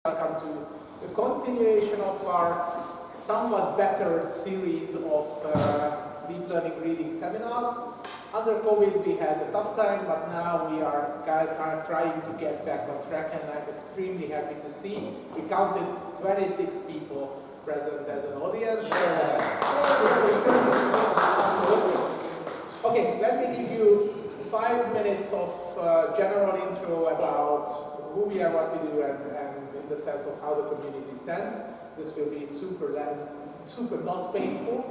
Welcome to the continuation of our somewhat better series of deep learning reading seminars. Under COVID we had a tough time, but now we are trying to get back on track, and I'm extremely happy to see we counted 26 people present as an audience. Okay, let me give you 5 minutes of general intro about who we are, what we do, and in the sense of how the community stands. This will be super not painful,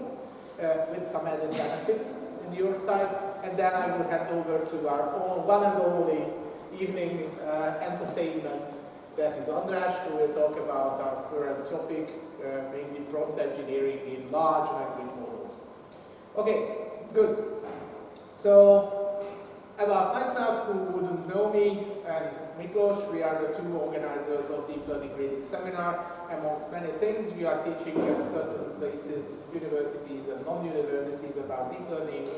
with some added benefits on your side, and then I will hand over to our own one and only evening entertainment, that is András, who will talk about our current topic, mainly prompt engineering in large language models. Okay, good. So, about myself, who wouldn't know me, and Miklos, we are the two organizers of Deep Learning Reading Seminar. Amongst many things, we are teaching at certain places, universities and non-universities, about deep learning,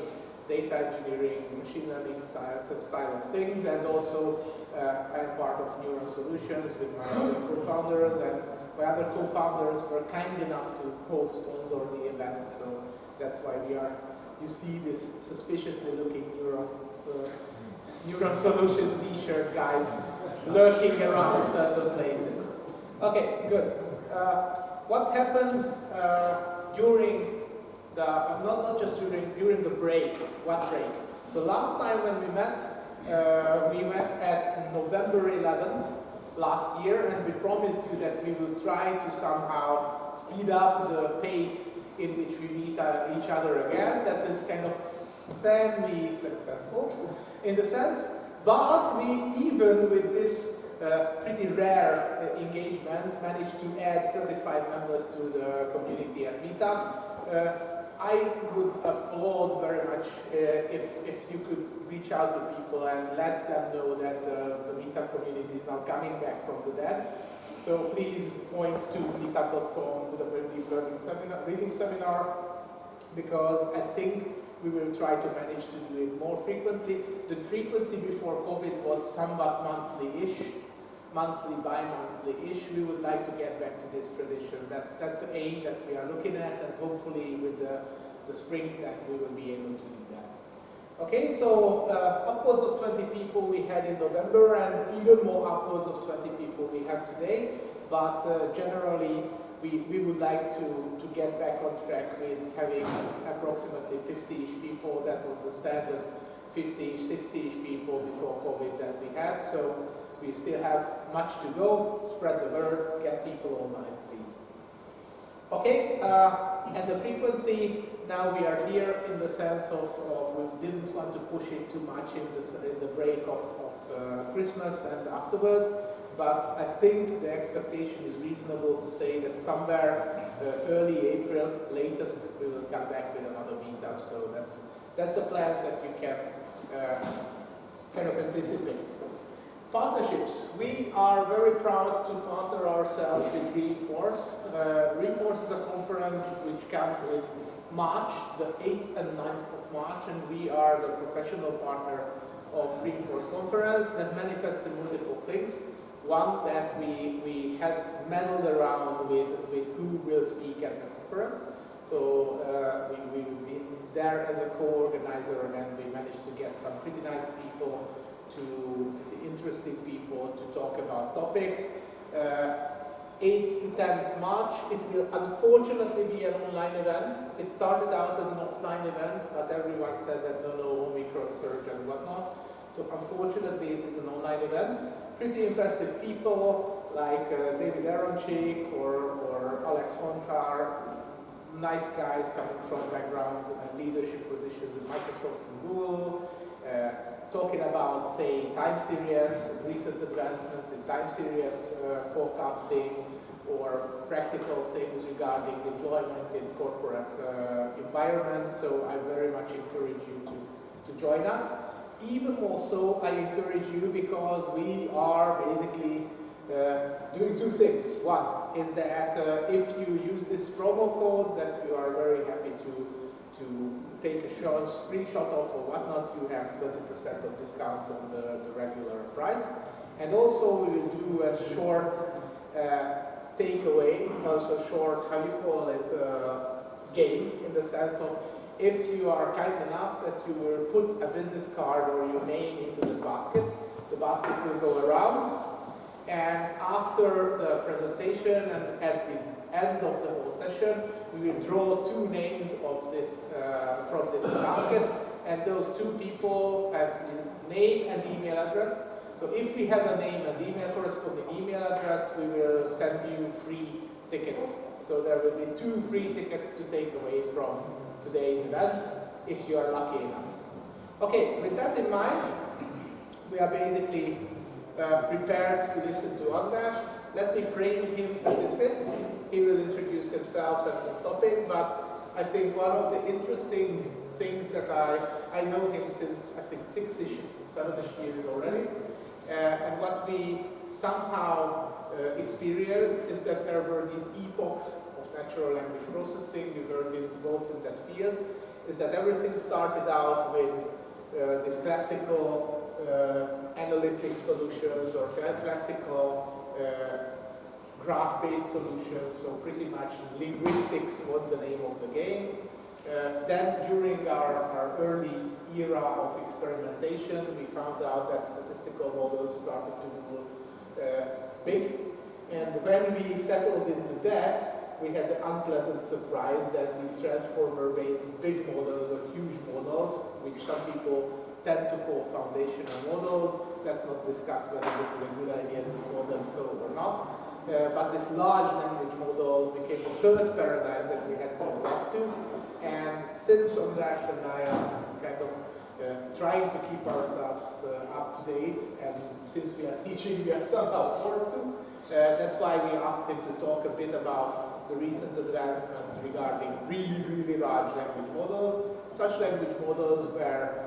data engineering, machine learning style of things, and also I am part of Neuron Solutions with my other co-founders, and my other co-founders were kind enough to co-sponsor the event, so that's why you see this suspiciously looking Neuron Solutions t-shirt guys lurking around certain places. Okay, good. What happened during the, not just during the break, what break? So last time when we met at November 11th last year, and we promised you that we will try to somehow speed up the pace in which we meet each other again. That is kind of semi-successful in the sense, but we, even with this pretty rare engagement, managed to add 35 members to the community at Meetup. I would applaud very much if you could reach out to people and let them know that the Meetup community is now coming back from the dead. So please point to meetup.com with a deep learning reading seminar, because I think we will try to manage to do it more frequently. The frequency before COVID was somewhat monthly-ish, bi-monthly-ish. We would like to get back to this tradition. That's the aim that we are looking at, and hopefully with the spring that we will be able to do that. Okay, so upwards of 20 people we had in November, and even more upwards of 20 people we have today, but generally we would like to get back on track with having approximately 50-ish people. That was the standard 50-ish, 60-ish people before COVID that we had, so we still have much to go. Spread the word, get people online, please. Okay, and the frequency, now we are here in the sense of we didn't want to push it too much in the break of Christmas and afterwards, but I think the expectation is reasonable to say that somewhere early April, latest, we will come back with another meetup. So that's the plans that you can kind of anticipate. Partnerships. We are very proud to partner ourselves with Reinforce. Reinforce is a conference which comes in March, the 8th and 9th of March, and we are the professional partner of Reinforce conference that manifests in multiple things. One, that we had meddled around with who will speak at the conference. So we will be there as a co-organizer, and we managed to get some pretty nice people, interesting people to talk about topics. 8th to 10th March, it will unfortunately be an online event. It started out as an offline event, but everyone said that no, Omicron surge and whatnot. So unfortunately it is an online event. Pretty impressive people like David Aronchik or Alex Hontar, nice guys coming from backgrounds and leadership positions in Microsoft and Google, talking about, say, time series, recent advancement in time series forecasting, or practical things regarding deployment in corporate environments. So I very much encourage you to join us. Even more so, I encourage you because we are basically doing two things. One is that if you use this promo code that you are very happy to take a screenshot of or whatnot, you have 20% of discount on the regular price. And also we will do a short takeaway, also short, how you call it, game, in the sense of if you are kind enough that you will put a business card or your name into the basket will go around, and after the presentation and at the end of the whole session, we will draw 2 names of this from this basket, and those 2 people have name and email address. So if we have a name and email, corresponding email address, we will send you free tickets. So there will be 2 free tickets to take away from today's event, if you are lucky enough. Okay, with that in mind, we are basically prepared to listen to András. Let me frame him a little bit. He will introduce himself and this topic, but I think one of the interesting things that I know him since, I think, 6-ish, 7-ish years already. And what we somehow experienced is that there were these epochs of natural language processing. We were both in that field. Is that everything started out with this classical analytic solutions or classical graph-based solutions. So pretty much linguistics was the name of the game. Then during our early era of experimentation, we found out that statistical models started to do big. And when we settled into that, we had the unpleasant surprise that these transformer-based big models or huge models, which some people tend to call foundational models. Let's not discuss whether this is a good idea to call them so or not. But this large language models became the 3rd paradigm that we had to adapt to. And since András and I are kind of trying to keep ourselves up to date, and since we are teaching, we are somehow forced to, that's why we asked him to talk a bit about the recent advancements regarding really, really large language models. Such language models where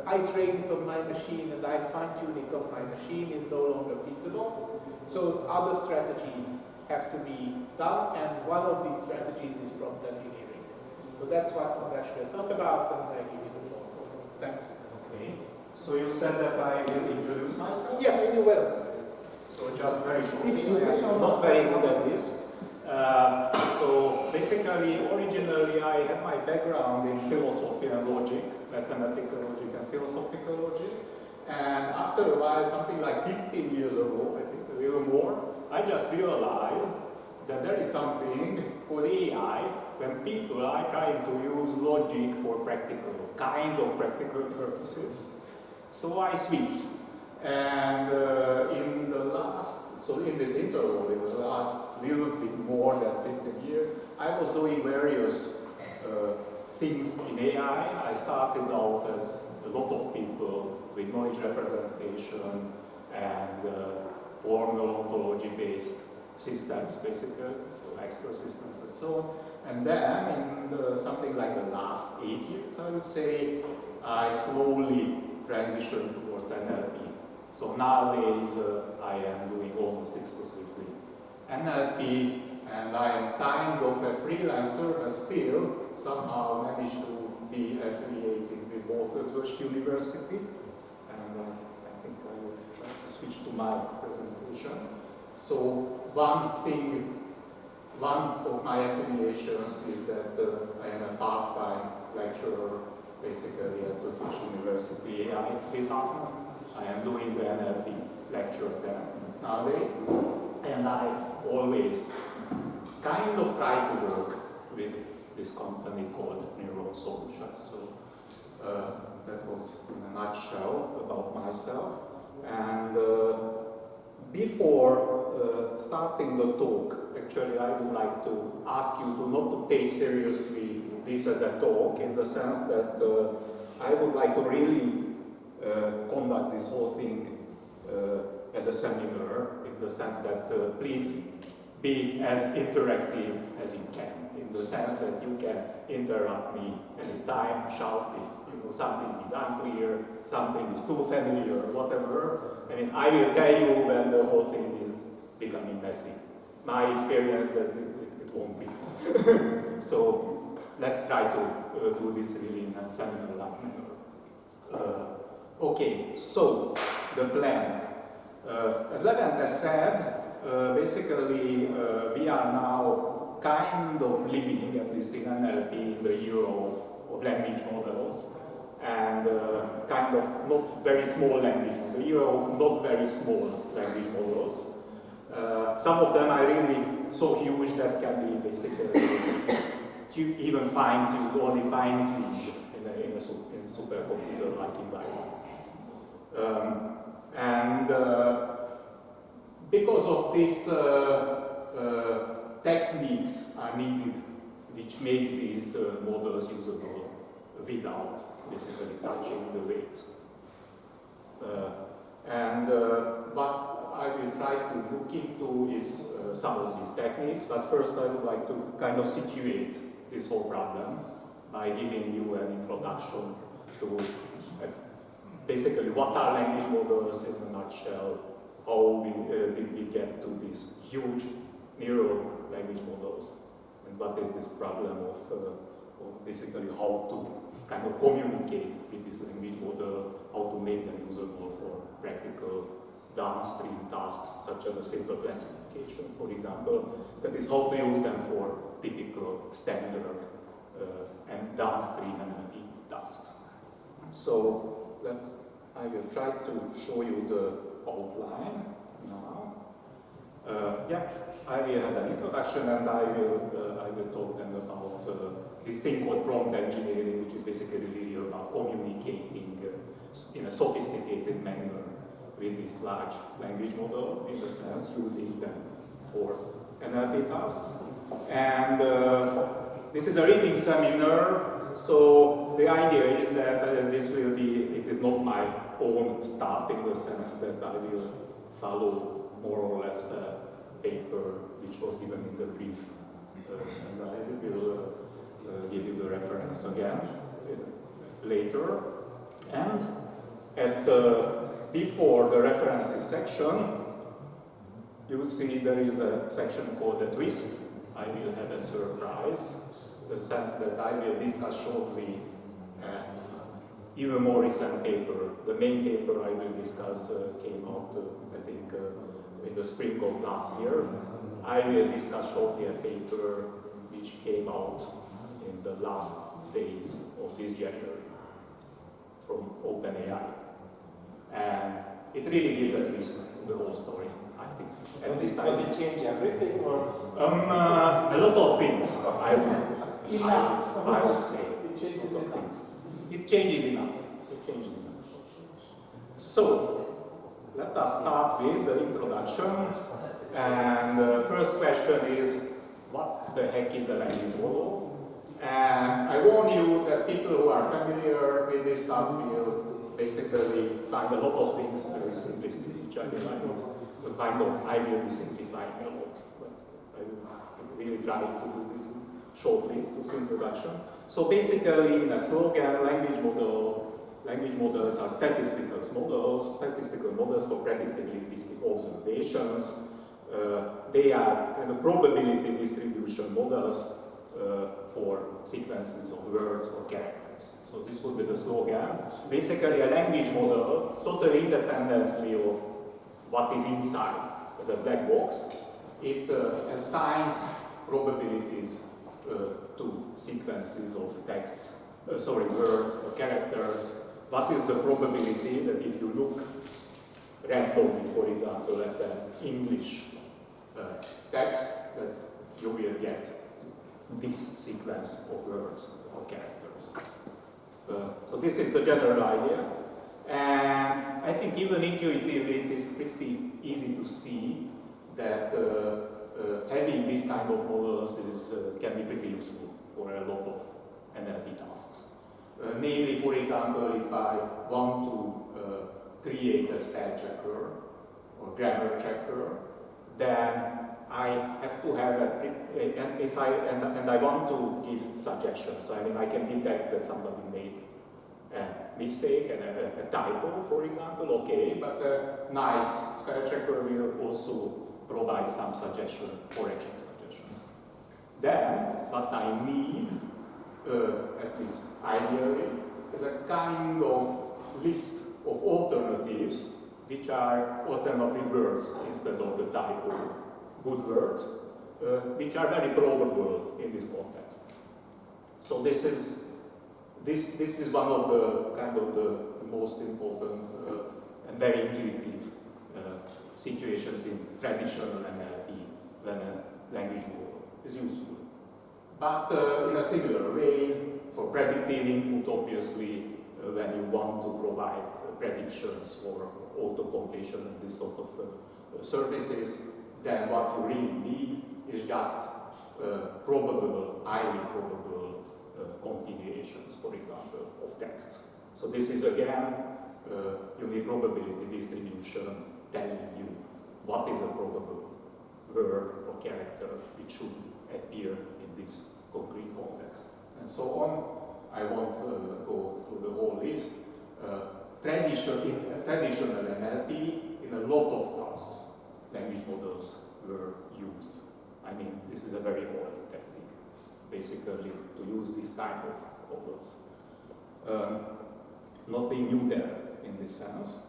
I train it on my machine and I fine-tune it on my machine is no longer feasible. So other strategies have to be done, and one of these strategies is prompt engineering. So that's what András will talk about, and I give you the floor. Thanks. Okay. So you said that I will introduce myself? Yes, you will. So just very shortly, I'm not very good at this. So basically, originally I had my background in philosophy and logic, mathematical logic and philosophical logic. And after a while, something like 15 years ago, I think a little more, I just realized that there is something called AI when people are trying to use logic for kind of practical purposes. So I switched. And in this interval, in the last little bit more than 15 years, I was doing various things in AI. I started out as a lot of people with knowledge representation and formal ontology-based systems, basically, so expert systems and so on. And then, in something like the last 8 years, I would say, I slowly transitioned towards NLP. So nowadays, I am doing almost exclusively NLP, and I am kind of a freelancer, but still somehow managed to be affiliated with both Utrecht University, and I think I will try to switch to my presentation. So one of my affiliations is that I am a part-time lecturer, basically at Utrecht University AI department. I am doing the NLP lectures there nowadays, and I always kind of try to work with this company called Neuron Solutions. So that was in a nutshell about myself. And before starting the talk, actually I would like to ask you to not to take seriously this as a talk, in the sense that I would like to really conduct this whole thing as a seminar, in the sense that please be as interactive as you can, in the sense that you can interrupt me anytime, shout if something is unclear, something is too familiar, whatever. I mean, I will tell you when the whole thing is becoming messy. My experience that it won't be. So let's try to do this really in a seminar-like manner. Okay, so the plan. As Levent has said, basically we are now kind of living, at least in NLP, in the era of language models, and kind of not very small language models, the era of not very small language models. Some of them are really so huge that can be basically even only fine-tuned in a supercomputer-like environment. And because of this, techniques are needed which makes these models usable without basically touching the weights. What I will try to look into is some of these techniques, but first I would like to kind of situate this whole problem by giving you an introduction to basically what are language models in a nutshell, how did we get to these huge neural language models, and what is this problem of basically how to kind of communicate with this language model, how to make them usable for practical downstream tasks such as a simple classification, for example. That is how to use them for typical standard and downstream NLP tasks. So I will try to show you the outline now. I will have an introduction, and I will talk then about this thing called prompt engineering, which is basically really about communicating in a sophisticated manner with this large language model, in the sense using them for NLP tasks. And this is a reading seminar, so the idea is that it is not my own stuff, in the sense that I will follow more or less a paper which was given in the brief, and I will give you the reference again later. And before the references section, you see there is a section called a twist. I will have a surprise, in the sense that I will discuss shortly even more recent paper. The main paper I will discuss came out, I think, in the spring of last year. I will discuss shortly a paper which came out in the last days of this January from OpenAI. And it really gives a twist to the whole story, I think. Does it change everything, or? A lot of things, I would say. It changes a lot of things. It changes enough. So, let us start with the introduction. And the first question is, what the heck is a language model? And I warn you that people who are familiar with this stuff will basically find a lot of things very simplistic, which I will be simplifying a lot, but I will really try to do this shortly, this introduction. So basically, in a slogan, language models are statistical models for predictive linguistic observations. They are kind of probability distribution models for sequences of words or characters. So this would be the slogan. Basically, a language model, totally independently of what is inside as a black box, it assigns probabilities to sequences of texts, words or characters. What is the probability that if you look randomly, for example, at the English text, that you will get this sequence of words or characters. So this is the general idea, and I think even intuitively it is pretty easy to see that having this kind of models can be pretty useful for a lot of NLP tasks. Namely, for example, if I want to create a spell checker or grammar checker, then I have to have and I want to give suggestions. I mean, I can detect that somebody made a mistake and a typo, for example, okay, but a nice spell checker will also provide some correction suggestions. Then, what I need, at least ideally, is a kind of list of alternatives which are alternative words instead of the type of good words, which are very probable in this context. So this is one of the kind of the most important and very intuitive situations in traditional NLP when a language model is useful. But in a similar way, for predictive input, obviously, when you want to provide predictions for auto-completion and this sort of services, then what you really need is just probable, highly probable continuations, for example, of texts. So this is again, you need probability distribution telling you what is a probable word or character which should appear in this concrete context. And so on. I won't go through the whole list. Traditional NLP, in a lot of tasks, language models were used. I mean, this is a very old technique, basically, to use this kind of models. Nothing new there in this sense.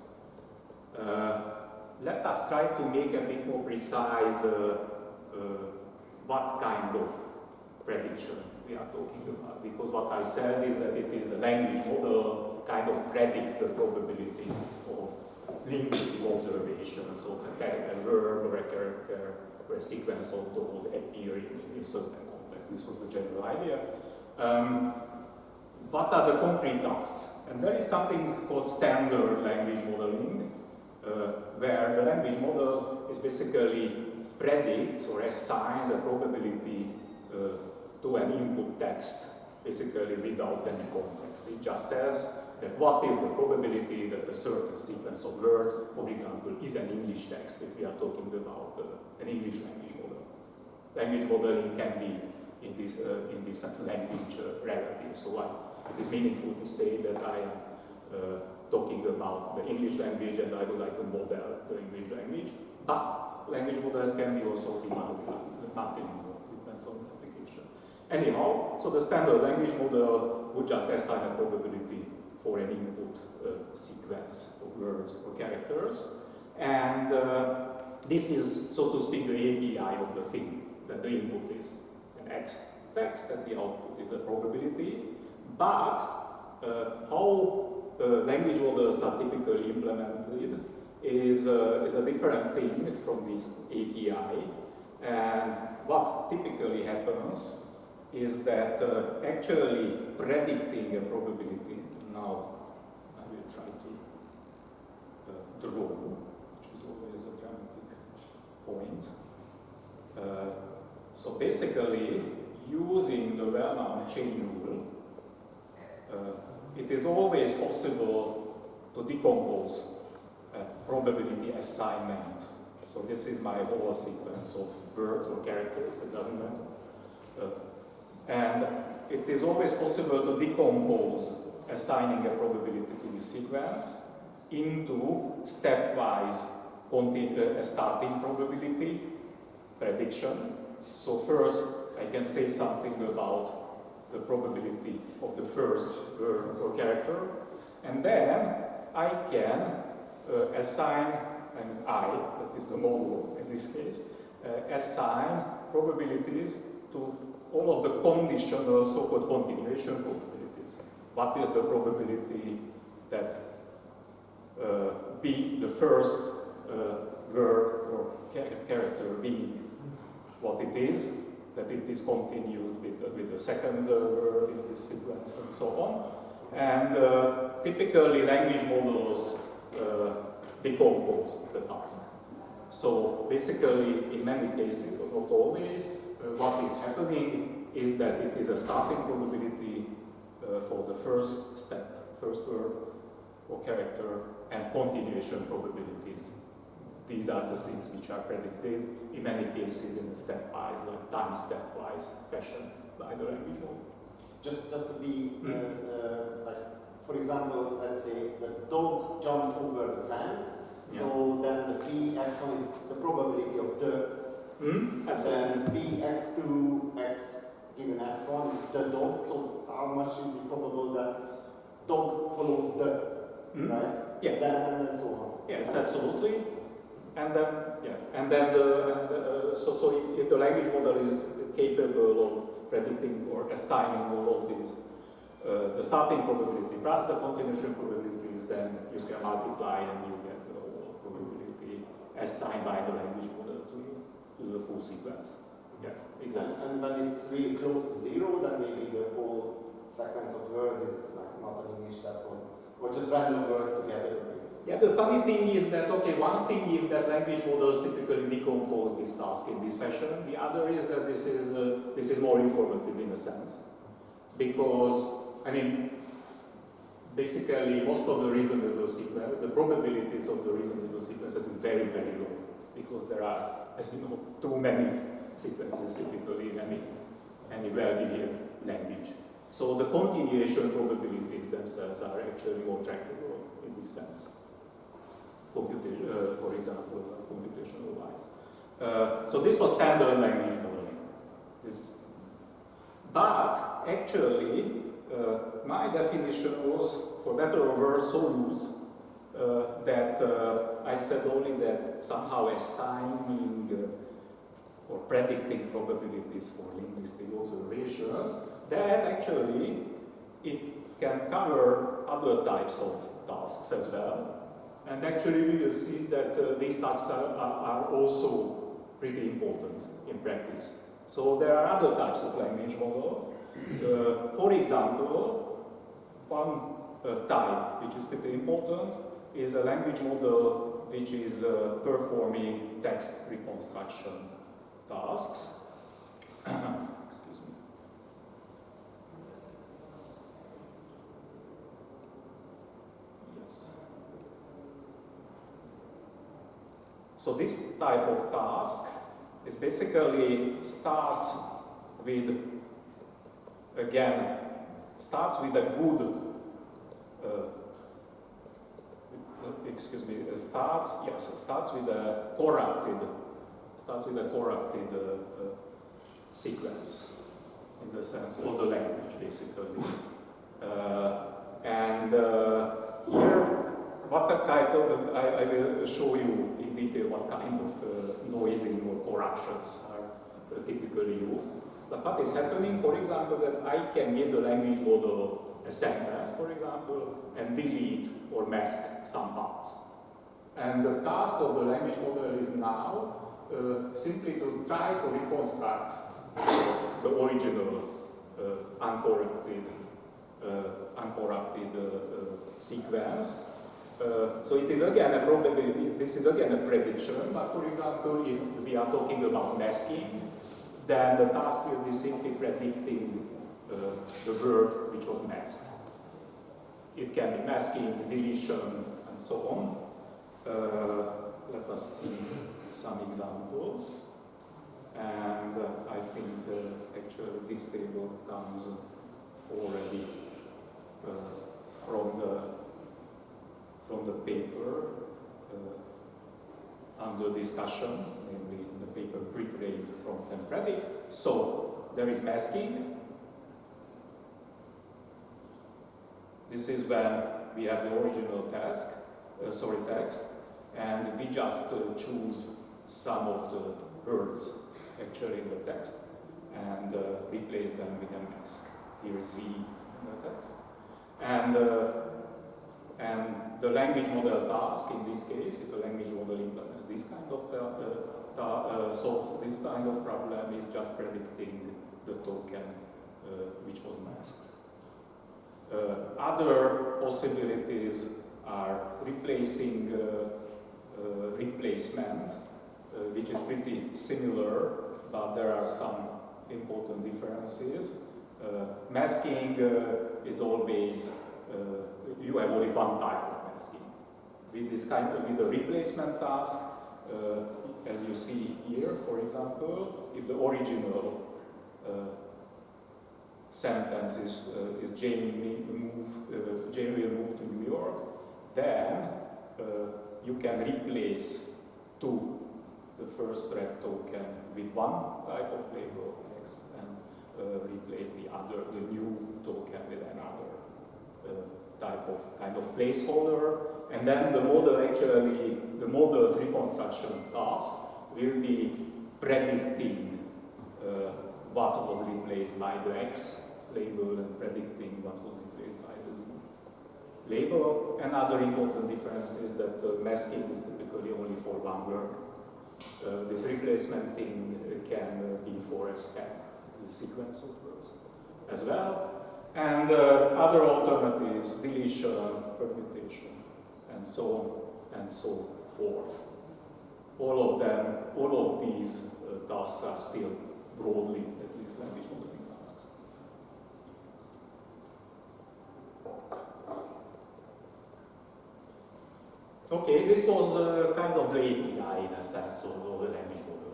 Let us try to make a bit more precise what kind of prediction we are talking about, because what I said is that it is a language model kind of predicts the probability of linguistic observations of a verb or a character or a sequence of those appearing in certain contexts. This was the general idea. What are the concrete tasks? And there is something called standard language modeling, where the language model is basically predicts or assigns a probability to an input text, basically without any context. It just says that what is the probability that a certain sequence of words, for example, is an English text, if we are talking about an English language model. Language modeling can be, in this sense, language relative. So it is meaningful to say that I am talking about the English language and I would like to model the English language. But language models can be also multilingual, depends on the application. Anyhow, so the standard language model would just assign a probability for an input sequence of words or characters. And this is, so to speak, the API of the thing, that the input is an X text and the output is a probability. But how language models are typically implemented is a different thing from this API. And what typically happens is that actually predicting a probability, now I will try to draw, which is always a dramatic point. So basically, using the well-known chain rule, it is always possible to decompose a probability assignment. So this is my whole sequence of words or characters, it doesn't matter. And it is always possible to decompose assigning a probability to the sequence into stepwise starting probability prediction. So first I can say something about the probability of the first word or character, and then I can assign, and that is the model in this case, assign probabilities to all of the conditional so-called continuation probabilities. What is the probability that be the first word or character being what it is, that it is continued with the second word in this sequence and so on. And typically language models decompose the task. So basically, in many cases, or not always, what is happening is that it is a starting probability for the first step, first word or character, and continuation probabilities. These are the things which are predicted, in many cases in a stepwise, like time stepwise fashion by the language model. Just to be, like, for example, let's say the dog jumps over the fence, so then the Px1 is the probability of the, and then Px2, x given x1 is the dog, so how much is it probable that dog follows the, right? Yeah. Then and so on. Yes, absolutely. And then, so if the language model is capable of predicting or assigning all of these, the starting probability plus the continuation probabilities, then you can multiply and you get the whole probability assigned by the language model to the full sequence. Yes, exactly. And when it's really close to zero, then maybe the whole sequence of words is like not an English test or just random words together. Yeah, the funny thing is that, okay, one thing is that language models typically decompose this task in this fashion. The other is that this is more informative in a sense. Because, I mean, basically most of the reasonable sequences, the probabilities of the reasonable sequences is very, very low. Because there are, as we know, too many sequences typically in any well-behaved language. So the continuation probabilities themselves are actually more tractable in this sense. For example, computational wise. So this was standard language modeling. But actually, my definition was, for better or worse, so loose that I said only that somehow assigning or predicting probabilities for linguistic observations, that actually it can cover other types of tasks as well. And actually we will see that these tasks are also pretty important in practice. So there are other types of language models. For example, one type which is pretty important is a language model which is performing text reconstruction tasks. Excuse me. Yes. So this type of task is basically starts with a good starts with a corrupted sequence in the sense of the language, basically. Here, what kind of, I will show you in detail what kind of noising or corruptions are typically used. But what is happening, for example, that I can give the language model a sentence, for example, and delete or mask some parts. And the task of the language model is now simply to try to reconstruct the original uncorrupted sequence. So it is again a probability, this is again a prediction, but for example, if we are talking about masking, then the task will be simply predicting the word which was masked. It can be masking, deletion, and so on. Let us see some examples. And I think actually this table comes already from the paper under discussion, namely in the paper Pretrained, Prompt and Predict. So there is masking. This is when we have the original text, and we just choose some of the words actually in the text and replace them with a mask. Here is Z in the text. And the language model task in this case, if the language model implements this kind of solve this kind of problem, is just predicting the token which was masked. Other possibilities are replacing replacement, which is pretty similar, but there are some important differences. Masking is always you have only one type of masking. With this kind of, with the replacement task, as you see here, for example, if the original sentence is Jane will move to New York, then you can replace the first thread token with one type of label X and replace the new token with another kind of placeholder, and then the model's reconstruction task will be predicting what was replaced by the X label and predicting what was replaced by the Z label. Another important difference is that masking is typically only for one word. This replacement thing can be for a span, the sequence of words as well. And other alternatives, deletion, permutation, and so on and so forth. All of these tasks are still broadly, at least, language modeling tasks. Okay, this was kind of the API in a sense of the language model.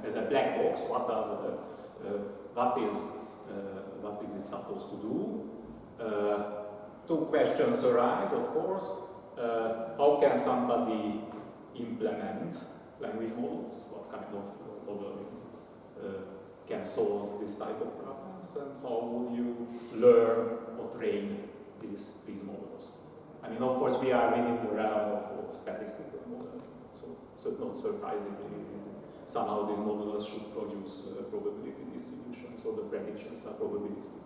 As a black box, what is it supposed to do? Two questions arise, of course. How can somebody implement language models? What kind of modeling can solve this type of problems? And how would you learn or train these models? I mean, of course, we are within the realm of statistical modeling, so not surprisingly, somehow these models should produce probability distribution, so the predictions are probabilistic.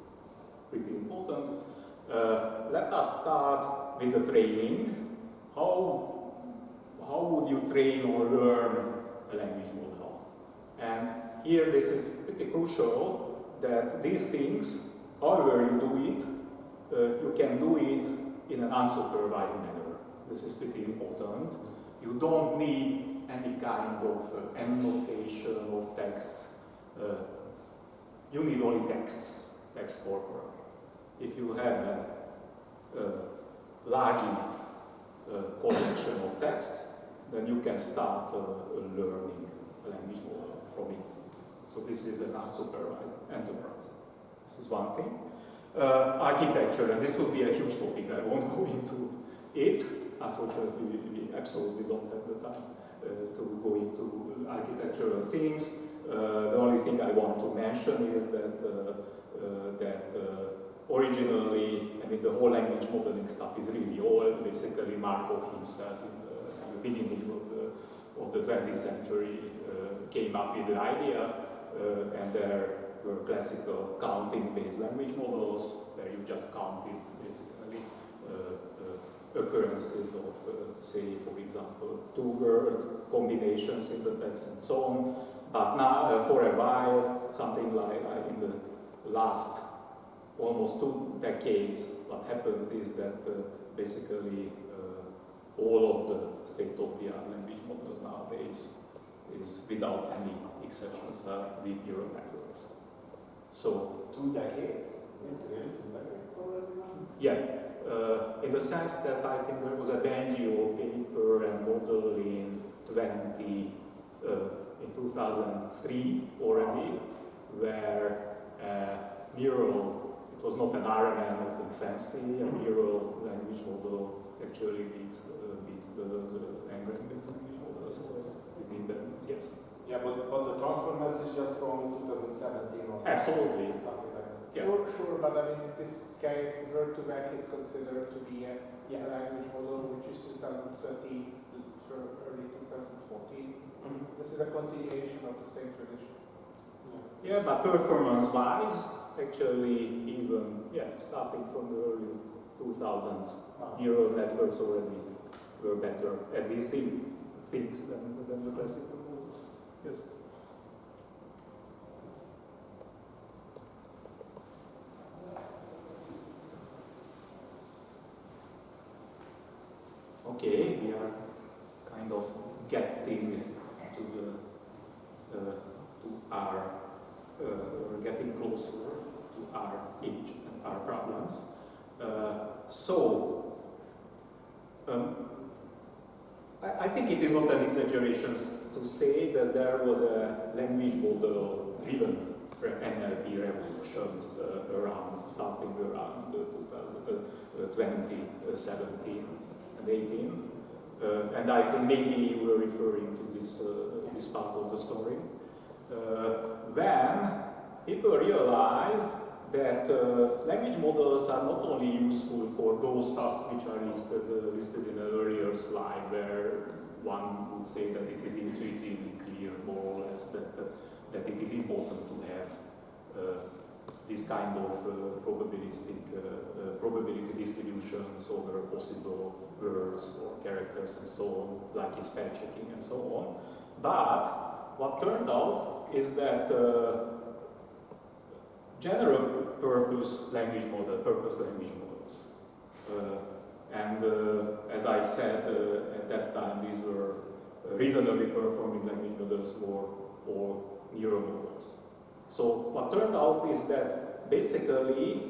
Pretty important. Let us start with the training. How would you train or learn a language model? And here this is pretty crucial that these things, however you do it, you can do it in an unsupervised manner. This is pretty important. You don't need any kind of annotation of texts. You need only text corpora. If you have a large enough collection of texts, then you can start learning a language model from it. So this is an unsupervised enterprise. This is one thing. Architecture, and this will be a huge topic. I won't go into it. Unfortunately, we absolutely don't have the time to go into architectural things. The only thing I want to mention is that originally, I mean, the whole language modeling stuff is really old. Basically, Markov himself in the beginning of the 20th century came up with the idea, and there were classical counting-based language models where you just counted basically occurrences of, say, for example, two-word combinations in the text and so on. But now, for a while, something like in the last almost 2 decades, what happened is that basically all of the state-of-the-art language models nowadays is, without any exceptions, deep neural networks. So 2 decades? Is it really 2 decades already now? Yeah, in the sense that I think there was a Bangio paper and model in 2003 already, where neural, it was not an RNN, nothing fancy, a neural language model actually beat the engram-based language model, so within that, yes. Yeah, but the transfer message just from 2017 or something. Absolutely. Something like that. Yeah. Sure, but I mean, in this case, word2vec is considered to be a language model which is 2013 to early 2014. This is a continuation of the same tradition. Yeah, but performance-wise, actually, even starting from the early 2000s, neural networks already were better at these things than the classical models. Yes. Okay, we are kind of getting getting closer to our age and our problems. I think it is not an exaggeration to say that there was a language model-driven NLP revolutions starting around 2017 and 18. And I think maybe you were referring to this part of the story. When people realized that language models are not only useful for those tasks which are listed in an earlier slide, where one would say that it is intuitively clear, more or less, that it is important to have this kind of probabilistic probability distributions over possible words or characters and so on, like in spell checking and so on. But what turned out is that general purpose language models, and as I said at that time, these were reasonably performing language models or neural models. So what turned out is that basically,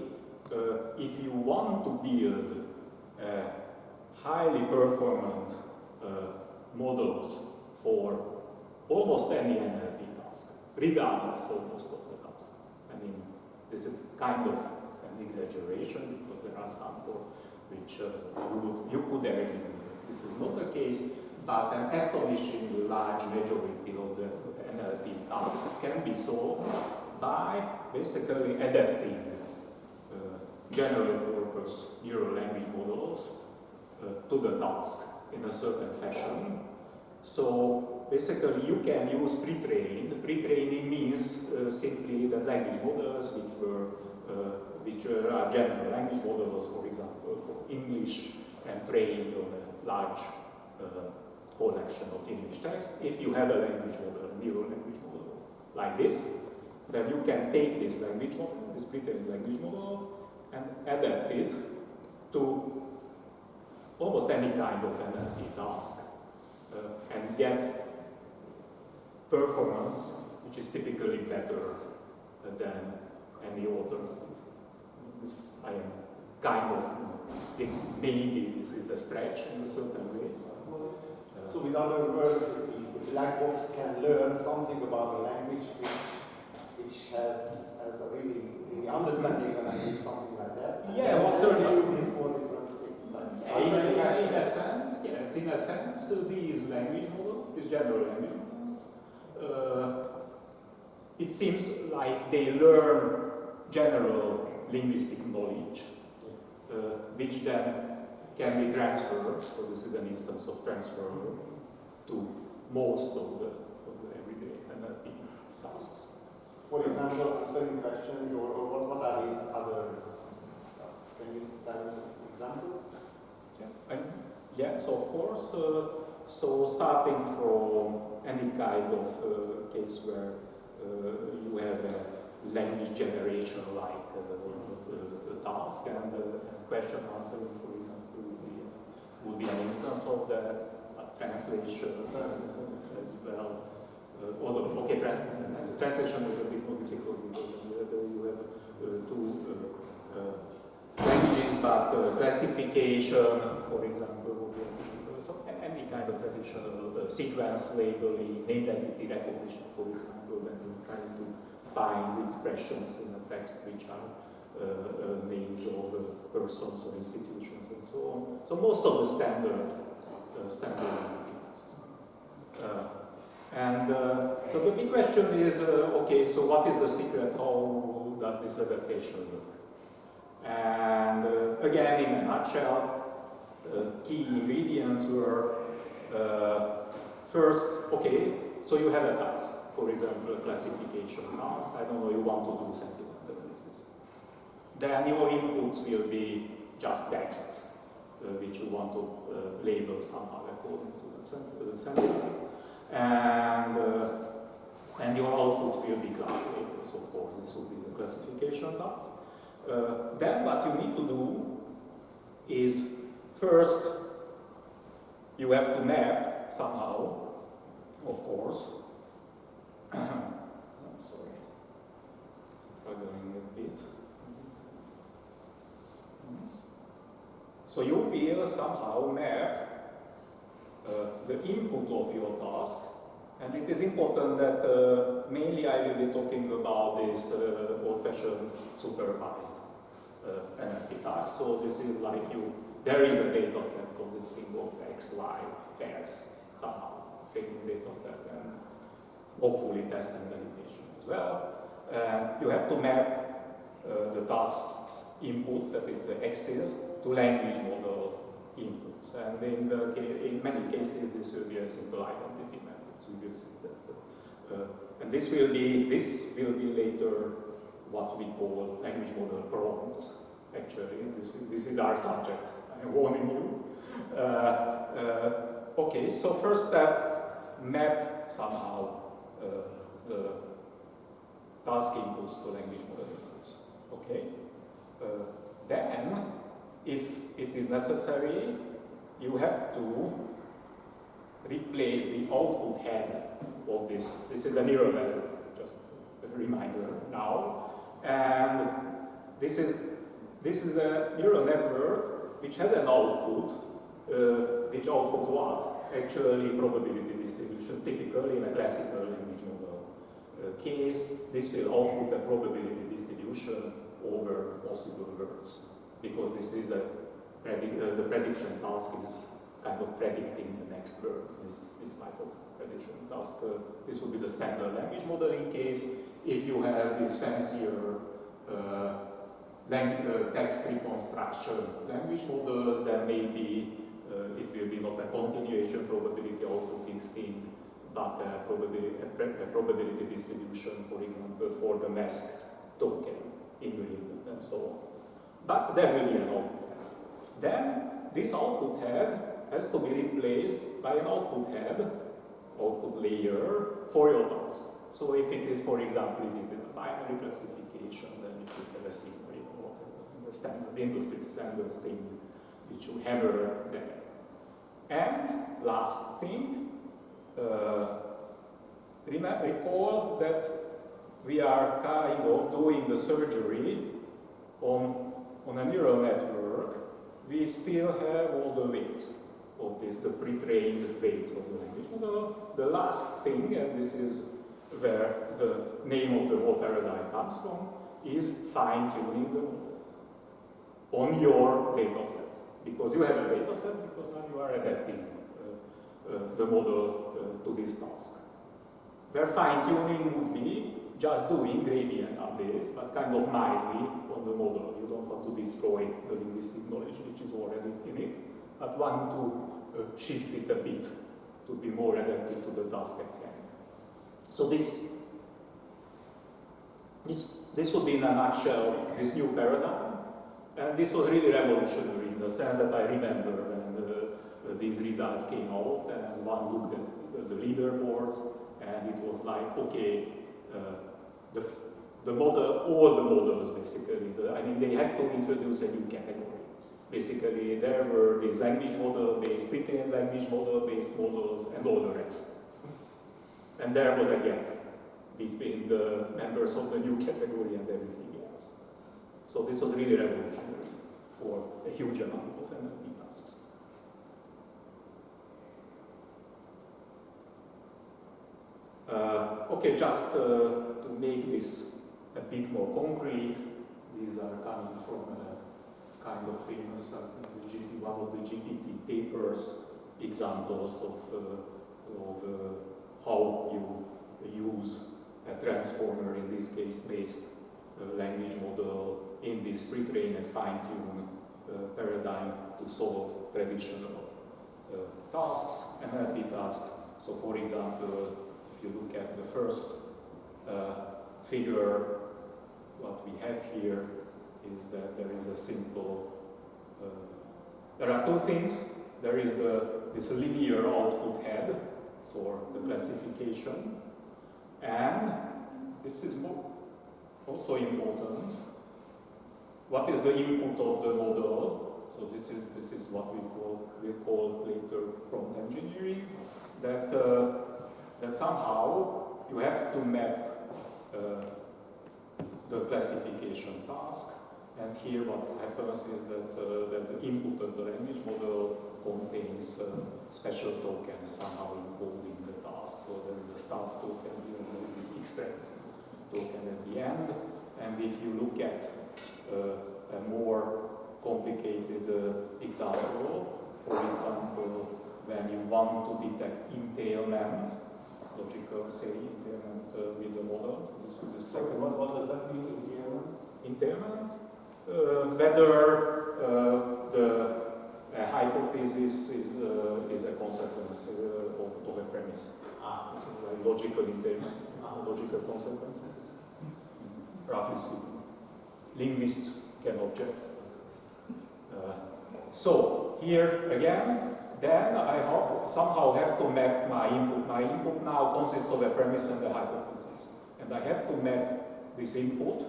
if you want to build highly performant models for almost any NLP task, regardless almost of the task. I mean, this is kind of an exaggeration because there are some for which you could argue this is not the case, but an astonishingly large majority of the NLP tasks can be solved by basically adapting general purpose neural language models to the task in a certain fashion. So basically you can use pre-trained. Pre-training means simply that language models which are general language models, for example, for English, and trained on a large collection of English text. If you have a language model, a neural language model like this, then you can take this language model, this pre-trained language model, and adapt it to almost any kind of NLP task and get performance which is typically better than any alternative. I am kind of, maybe this is a stretch in a certain ways. So with other words, the black box can learn something about the language which has a really understanding of language, something like that. Yeah, what can use it for different things. Like in a sense, yes. In a sense, these language models, these general language models, it seems like they learn general linguistic knowledge, which then can be transferred. So this is an instance of transfer to most of the everyday NLP tasks. For example, answering questions, or what are these other tasks? Can you tell me examples? Yeah. Yes, of course. So starting from any kind of case where you have a language generation like a task, and question answering, for example, would be an instance of that. Translation as well. Although, okay, translation is a bit more difficult because you have two languages, but classification, for example, would be difficult. So any kind of traditional sequence labeling, name entity recognition, for example, when you're trying to find expressions in a text which are names of persons or institutions and so on. So most of the standard so the big question is, okay, so what is the secret? How does this adaptation work? And again, in a nutshell, key ingredients were first, okay, so you have a task, for example, a classification task. I don't know, you want to do sentiment analysis. Then your inputs will be just texts, which you want to label somehow according to the sentiment. And your outputs will be class labels, of course. This will be the classification task. Then what you need to do is, first, you have to map somehow, of course. I'm sorry, struggling a bit. So you will somehow map the input of your task, and it is important that mainly I will be talking about this old-fashioned supervised NLP task. So this is like there is a data set consisting of X, Y pairs somehow, training data set, and hopefully test and validation as well. You have to map the tasks inputs, that is the X's, to language model inputs. And in many cases, this will be a simple identity method. So we will see that. And this will be later what we call language model prompts. Actually, this is our subject. I'm warning you. Okay, so first step, map somehow the task inputs to language model inputs. Okay. Then, if it is necessary, you have to replace the output head of this. This is a neural network, just a reminder now. And this is a neural network which has an output, which outputs what? Actually, probability distribution. Typically, in a classical language model case, this will output the probability distribution over possible words, because this is the prediction task is kind of predicting the next word. This type of prediction task. This would be the standard language modeling case. If you have this fancier text reconstruction language models, then maybe it will be not a continuation probability outputting thing, but a probability distribution, for example, for the masked token in the input and so on. But there will be an output head. Then this output head has to be replaced by an output head, output layer for your task. So if it is, for example, it is a binary classification, then you could have a Simonyi or whatever, the standard industry standard thing which you hammer there. And last thing, recall that we are kind of doing the surgery on a neural network. We still have all the weights of this, the pre-trained weights of the language model. The last thing, and this is where the name of the whole paradigm comes from, is fine-tuning the model on your data set. Because you have a data set, because now you are adapting the model to this task. Where fine-tuning would be just doing gradient updates, but kind of mildly on the model. You don't want to destroy the linguistic knowledge which is already in it, but want to shift it a bit to be more adapted to the task at hand. So this would be in a nutshell this new paradigm, and this was really revolutionary in the sense that I remember when these results came out and one looked at the leaderboards, and it was like, okay, the model, all the models basically, I mean, they had to introduce a new category. Basically, there were these language model-based, pretrained language model-based models, and all the rest. And there was a gap between the members of the new category and everything else. So this was really revolutionary for a huge amount of NLP tasks. Okay, just to make this a bit more concrete, these are coming from a kind of famous, one of the GPT papers, examples of how you use a transformer, in this case based language model, in this pre-trained and fine-tuned paradigm to solve traditional tasks, NLP tasks. So for example, if you look at the first figure, what we have here is that there is a simple, there are two things. There is this linear output head for the classification, and this is also important. What is the input of the model? So this is what we'll call later prompt engineering. That somehow you have to map the classification task, and here what happens is that the input of the language model contains special tokens somehow encoding the task. So there is a start token here, there is this extract token at the end, and if you look at a more complicated example, for example, when you want to detect entailment, logical, say, entailment with the model. So this is the second. What does that mean, entailment? entailment, whether the hypothesis is a consequence of a premise. So like logical entailment, logical consequence. Roughly speaking, linguists can object. So here again, then I somehow have to map my input. My input now consists of a premise and a hypothesis, and I have to map this input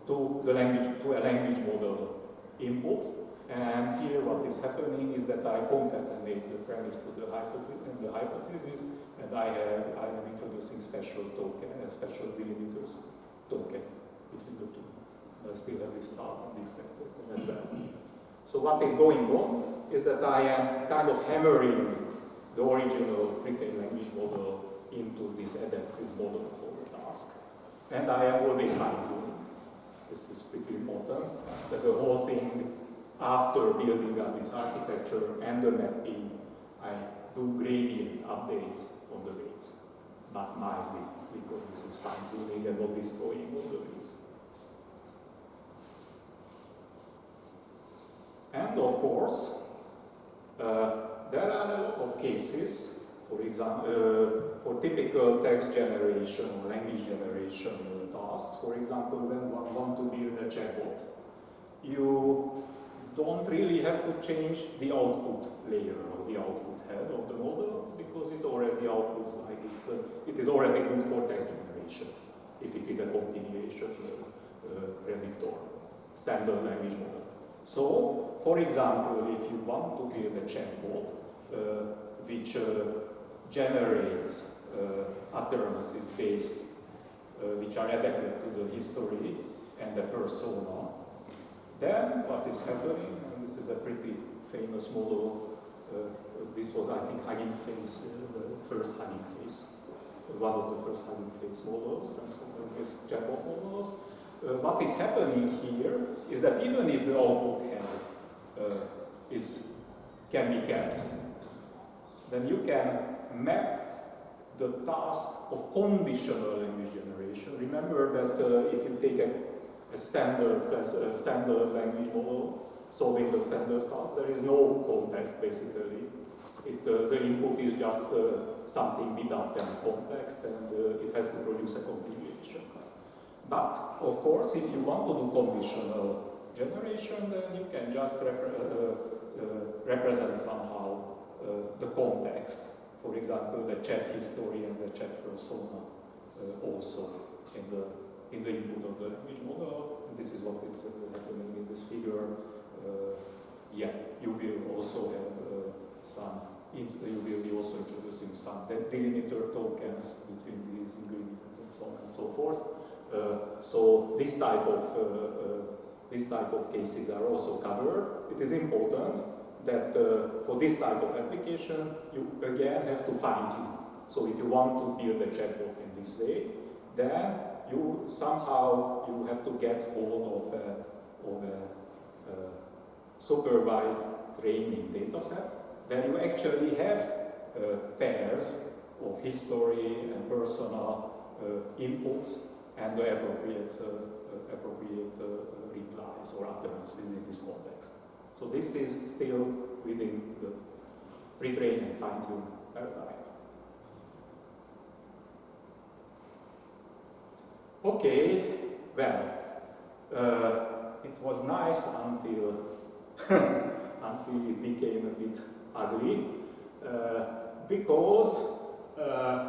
to a language model input. And here what is happening is that I concatenate the premise to the hypothesis, and I am introducing special token, special delimiters token between the two. I still have this start and this token as well. So what is going on is that I am kind of hammering the original pretrained language model into this adaptive model for the task. And I am always fine-tuning. This is pretty important, that the whole thing, after building up this architecture and the mapping, I do gradient updates on the weights, but mildly, because this is fine-tuning and not destroying all the weights. And of course, there are a lot of cases, for example, for typical text generation or language generation tasks. For example, when one wants to build a chatbot, you don't really have to change the output layer or the output head of the model, because it already outputs like this. It is already good for text generation, if it is a continuation predictor, standard language model. So, for example, if you want to build a chatbot which generates utterances based, which are adequate to the history and the persona, then what is happening, and this is a pretty famous model, this was, I think, Hugging Face, the first Hugging Face, one of the first Hugging Face models, transformer-based chatbot models. What is happening here is that even if the output head can be kept, then you can map the task of conditional language generation. Remember that if you take a standard language model solving the standard task, there is no context basically. The input is just something without any context, and it has to produce a continuation. But, of course, if you want to do conditional generation, then you can just represent somehow the context. For example, the chat history and the chat persona also in the input of the language model. And this is what is happening in this figure. Yeah, you will also have you will be also introducing some delimiter tokens between these ingredients and so on and so forth. So this type of cases are also covered. It is important that for this type of application, you again have to fine-tune. So if you want to build a chatbot in this way, then you somehow have to get hold of a supervised training dataset where you actually have pairs of history and personal inputs and the appropriate replies or utterances in this context. So this is still within the pre-train and fine-tune paradigm. Okay, well, it was nice until until it became a bit ugly, because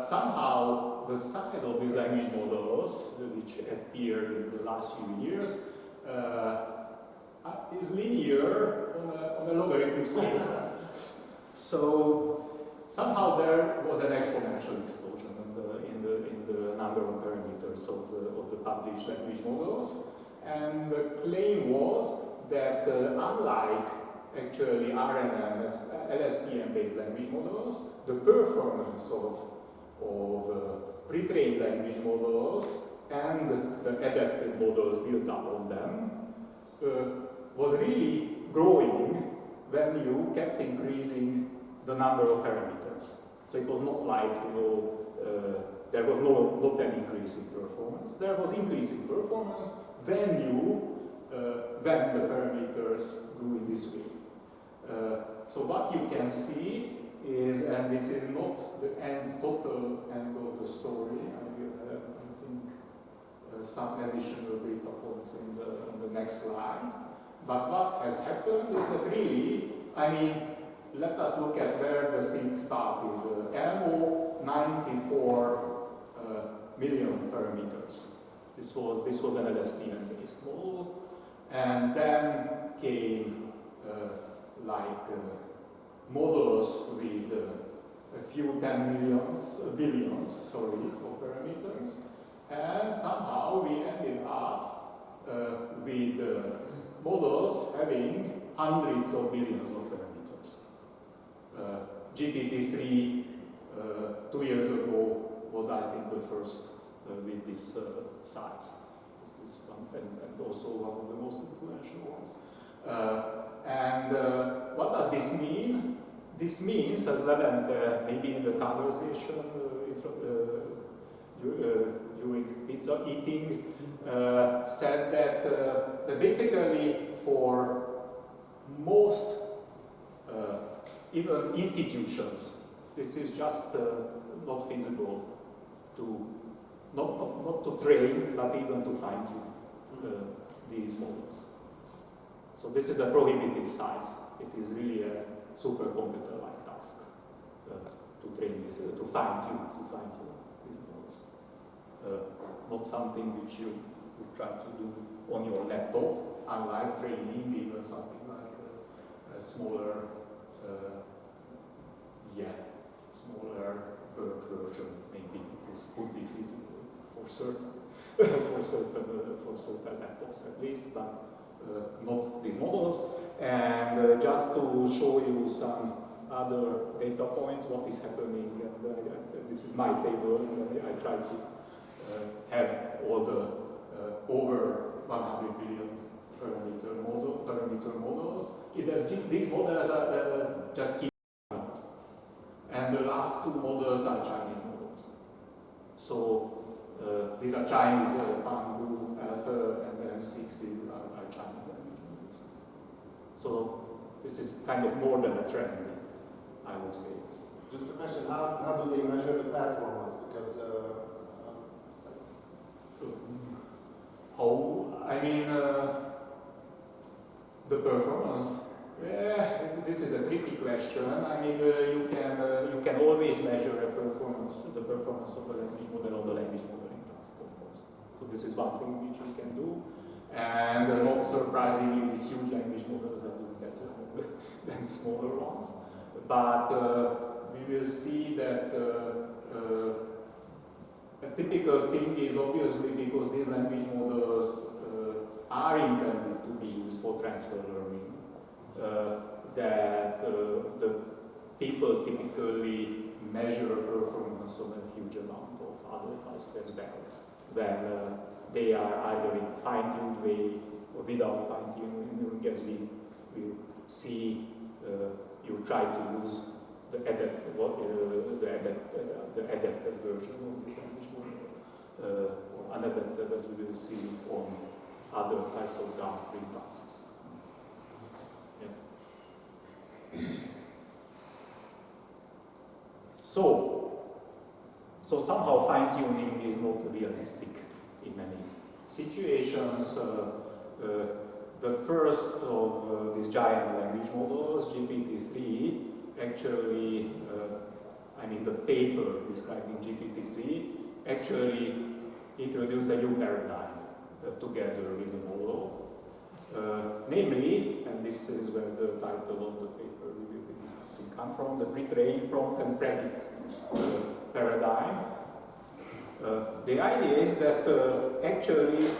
somehow the size of these language models, which appeared in the last few years, is linear on a logarithmic scale. So somehow there was an exponential explosion in the number of parameters of the published language models, and the claim was that unlike actually RNN, LSTM-based language models, the performance of pre-trained language models and the adaptive models built up on them was really growing when you kept increasing the number of parameters. So it was not like, there was not an increase in performance. There was increase in performance when the parameters grew in this way. So what you can see is, and this is not the total end of the story. I will have, I think, some additional data points on the next slide. But what has happened is that really, I mean, let us look at where the thing started. Elmo, 94 million parameters. This was an LSTM-based model, and then came models with a few billions of parameters, and somehow we ended up with models having hundreds of billions of parameters. GPT-3 2 years ago was, I think, the first with this size. This is one, and also one of the most influential ones. What does this mean? This means, as Levent maybe in the conversation during pizza eating said that basically for most even institutions, this is just not feasible to not to train, but even to fine-tune these models. So this is a prohibitive size. It is really a supercomputer-like task to train this, to fine-tune these models. Not something which you would try to do on your laptop, unlike training even something like a smaller, smaller work version. Maybe this could be feasible for certain laptops at least, but not these models. And just to show you some other data points, what is happening, and this is my table, and I try to have all the over 100 billion parameter models. These models are just keep out. And the last two models are Chinese models. So these are Chinese, Pangu, Alpha, and the M6 are Chinese language models. So this is kind of more than a trend, I would say. Just a question, how do they measure the performance? Because the performance. This is a tricky question. I mean, you can always measure the performance of a language model on the language modeling task, of course. So this is one thing which you can do, and not surprisingly, these huge language models are doing better than the smaller ones. But we will see that a typical thing is obviously because these language models are intended to be used for transfer learning, that the people typically measure performance on a huge amount of other tasks as well, when they are either in fine-tuned way or without fine-tuning, as we will see. You try to use the adapted version of the language model, or unadapted, as we will see on other types of downstream tasks. Yeah. So somehow fine-tuning is not realistic in many situations. The first of these giant language models, GPT-3, actually, the paper describing GPT-3 actually introduced a new paradigm together with the model. Namely, and this is where the title of the paper we will be discussing comes from, the pretrained, prompt, and predict paradigm. The idea is that actually,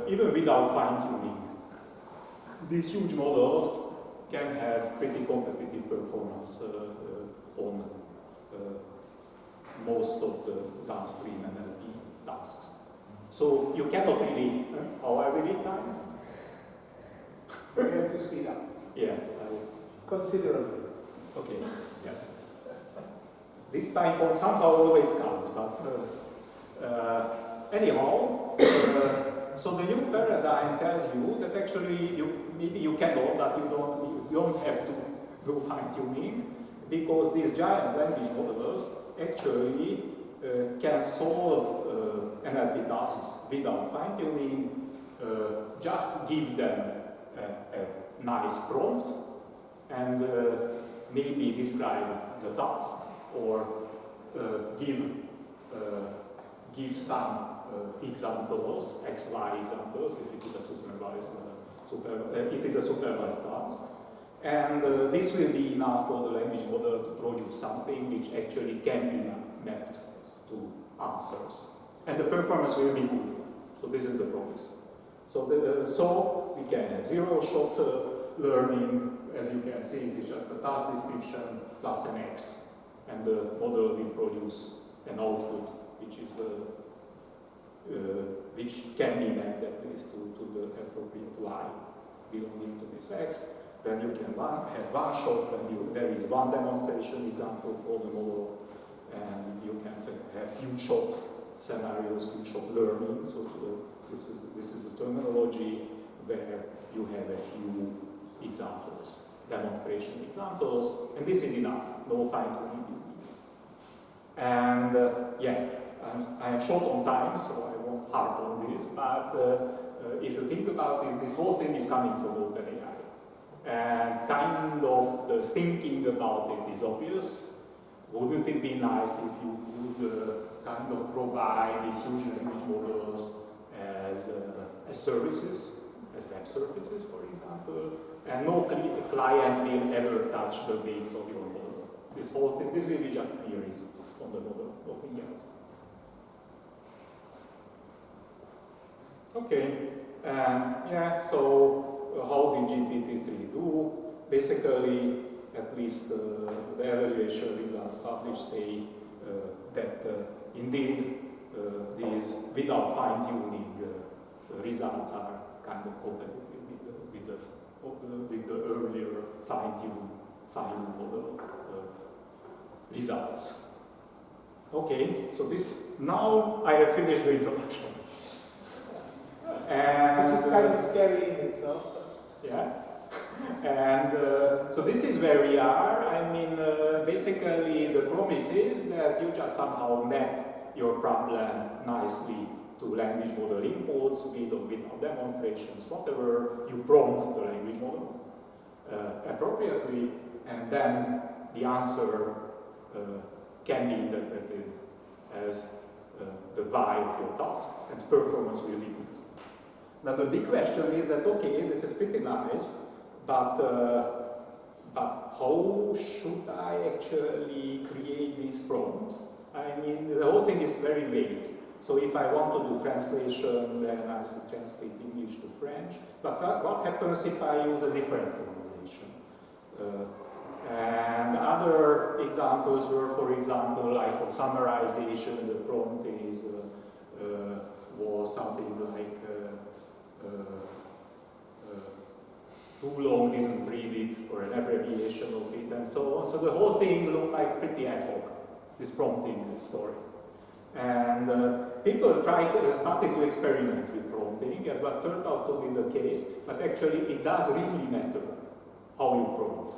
even without fine-tuning, these huge models can have pretty competitive performance on most of the downstream NLP tasks. So you cannot really, how I really time? You have to speed up. Yeah. Considerably. Okay, yes. this time point somehow always comes, but anyhow, so the new paradigm tells you that actually maybe you cannot, but you don't have to do fine-tuning, because these giant language models actually can solve NLP tasks without fine-tuning. Just give them a nice prompt and maybe describe the task, or give some examples, XY examples, if it is a supervised task. And this will be enough for the language model to produce something which actually can be mapped to answers. And the performance will be good. So this is the promise. So we can have zero-shot learning. As you can see, it's just a task description plus an X. And the model will produce an output which is which can be mapped at least to the appropriate Y belonging to this X. Then you can have one shot when there is one demonstration example for the model, and you can have few shot scenarios, few shot learning. So this is the terminology where you have a few examples, demonstration examples, and this is enough. No fine-tuning is needed. And yeah, I am short on time, so I won't harp on this. But if you think about this whole thing is coming from OpenAI. And kind of the thinking about it is obvious. Wouldn't it be nice if you would kind of provide these huge language models as services, as web services, for example, and no client will ever touch the weights of your model. This whole thing, this will be just queries on the model, nothing else. Okay, and yeah, so how did GPT-3 do? Basically, at least the evaluation results published say that indeed these without fine-tuning results are kind of competitive with the earlier fine-tuned model results. Okay, so now I have finished the introduction. And, which is kind of scary in itself. Yeah. And so this is where we are. I mean, basically the promise is that you just somehow map your problem nicely to language model inputs without demonstrations, whatever. You prompt the language model appropriately, and then the answer can be interpreted as the Y of your task, and performance will be good. Now the big question is that, okay, this is pretty nice, but how should I actually create these prompts? I mean, the whole thing is very vague. So if I want to do translation, then I say translate English to French. But what happens if I use a different formulation? And other examples were, for example, like for summarization, the prompt was something like too long, didn't read it, or an abbreviation of it, and so on. So the whole thing looked like pretty ad hoc, this prompting story. And people started to experiment with prompting, and what turned out to be the case, but actually it does really matter how you prompt.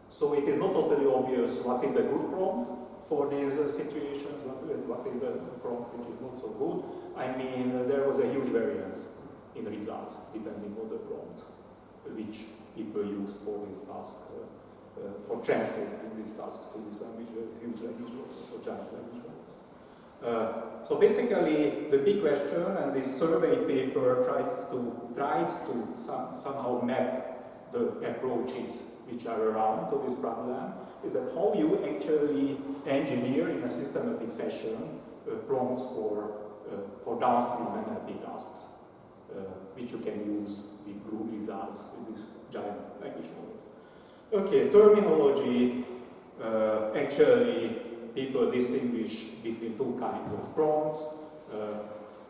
So it is not totally obvious what is a good prompt for these situations, what is a prompt which is not so good. I mean, there was a huge variance in results depending on the prompt which people used for this task, for translating this task to this language, huge language models, or giant language models. So basically, the big question, and this survey paper tried to somehow map the approaches which are around to this problem, is that how you actually engineer in a systematic fashion prompts for downstream NLP tasks, which you can use with good results with these giant language models. Okay, terminology. Actually, people distinguish between two kinds of prompts.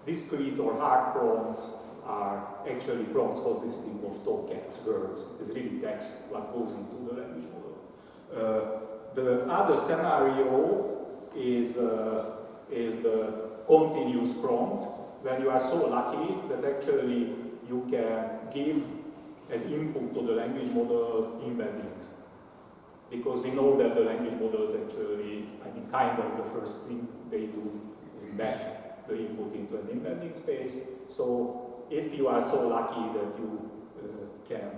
Discrete or hard prompts are actually prompts consisting of tokens, words. It is really text what goes into the language model. The other scenario is the continuous prompt, when you are so lucky that actually you can give as input to the language model embeddings. Because we know that the language models actually, I mean, kind of the first thing they do is embed the input into an embedding space. So if you are so lucky that you can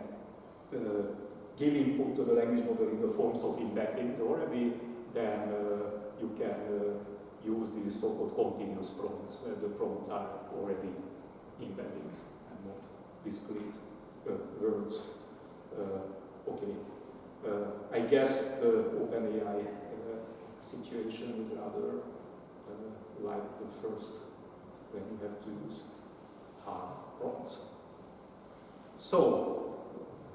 give input to the language model in the forms of embeddings already, then you can use these so-called continuous prompts, where the prompts are already embeddings and not discrete words. Okay. I guess the OpenAI situation is rather like the first, when you have to use hard prompts. So,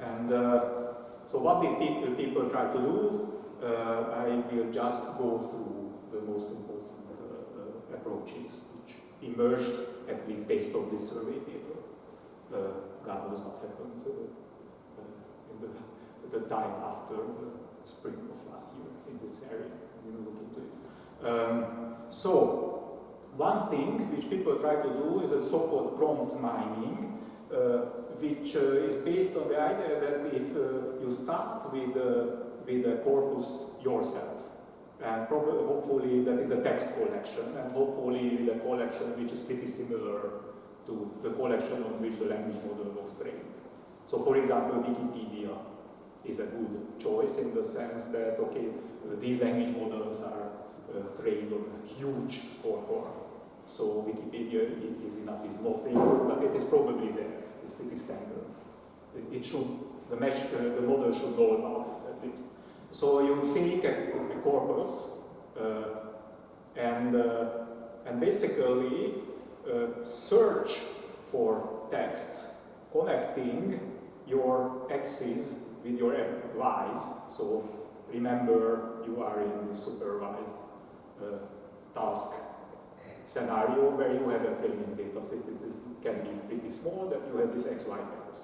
and so what did people try to do? I will just go through the most important approaches which emerged, at least based on this survey paper. God knows what happened in the time after the spring of last year in this area. We will look into it. So, one thing which people try to do is a so-called prompt mining, which is based on the idea that if you start with a corpus yourself, and hopefully that is a text collection, and hopefully with a collection which is pretty similar to the collection on which the language model was trained. So, for example, Wikipedia is a good choice in the sense that, okay, these language models are trained on a huge corpus. So Wikipedia is enough, is nothing, but it is probably there. It's pretty standard. It should, the model should know about it at least. So you take a corpus and basically search for texts connecting your x's with your y's. So remember, you are in the supervised task scenario where you have a training data set. It can be pretty small, that you have this xy pairs.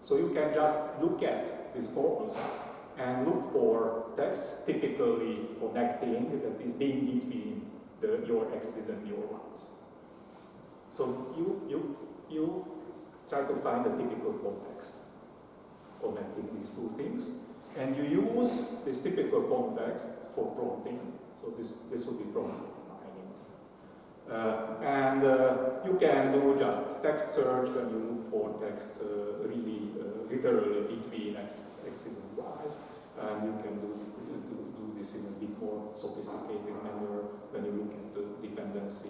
So you can just look at this corpus and look for text typically connecting, that is being between your x's and your y's. So you try to find a typical context connecting these two things, and you use this typical context for prompting. So this would be prompting. And you can do just text search when you look for text really literally between x's and y's, and you can do this in a bit more sophisticated manner when you look at the dependency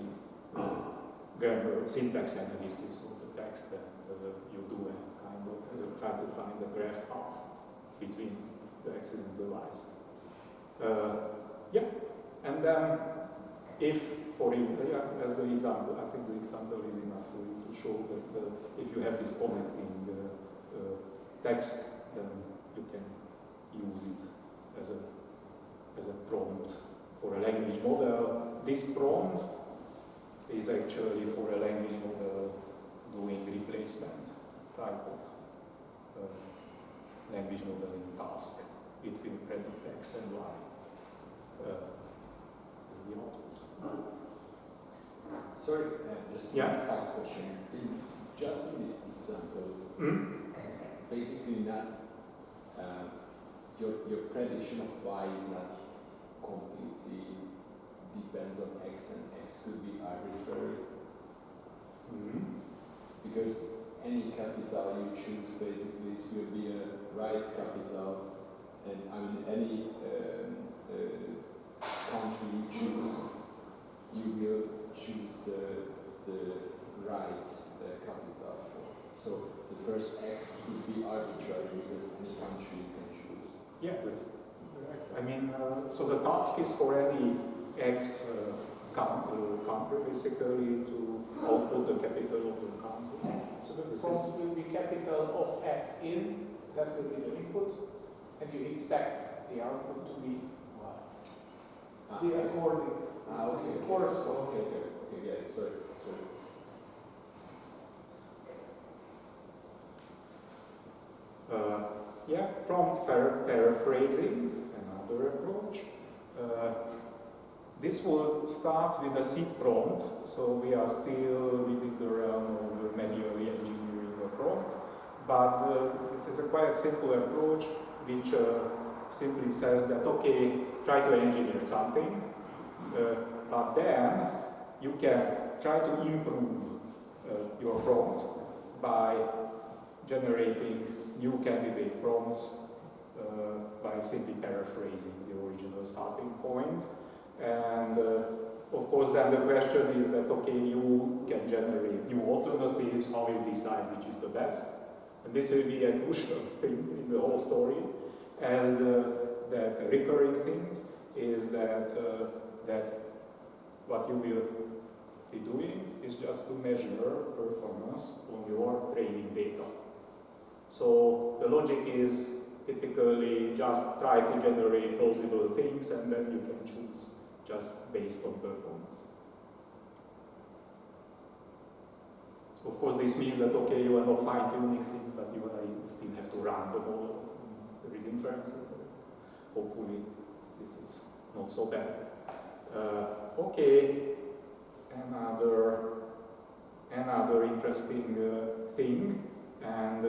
grammar, syntax analysis of the text, and you do a kind of try to find a graph path between the x's and the y's. Yeah, and then if, for example, as the example, I think the example is enough for you to show that if you have this connecting text, then you can use it as a prompt for a language model. This prompt is actually for a language model doing replacement type of language modeling task between predict x and y as the output. Sorry, just one fast question. Just in this example, basically not your prediction of y is not completely depends on x, and x could be arbitrary. Because any capital you choose, basically it will be a right capital, and I mean any country you choose, you will choose the right capital for. So the first x could be arbitrary because any country you can choose. Yeah, I mean, so the task is for any x country basically to output the capital of the country. So the prompt will be capital of x is, that will be the input, and you expect the output to be the according. Okay. Correspond. Okay, yeah, sorry. Yeah, prompt paraphrasing, another approach. This will start with a seed prompt, so we are still within the realm of manually engineering a prompt, but this is a quite simple approach which simply says that, okay, try to engineer something, but then you can try to improve your prompt by generating new candidate prompts by simply paraphrasing the original starting point. And of course then the question is that, okay, you can generate new alternatives, how you decide which is the best. And this will be a crucial thing in the whole story, as that recurring thing is that, that what you will be doing is just to measure performance on your training data. So the logic is typically just try to generate plausible things and then you can choose just based on performance. Of course, this means that, okay, you are not fine-tuning things, but you still have to run the model. There is inference. Hopefully, this is not so bad. Okay, another interesting thing, and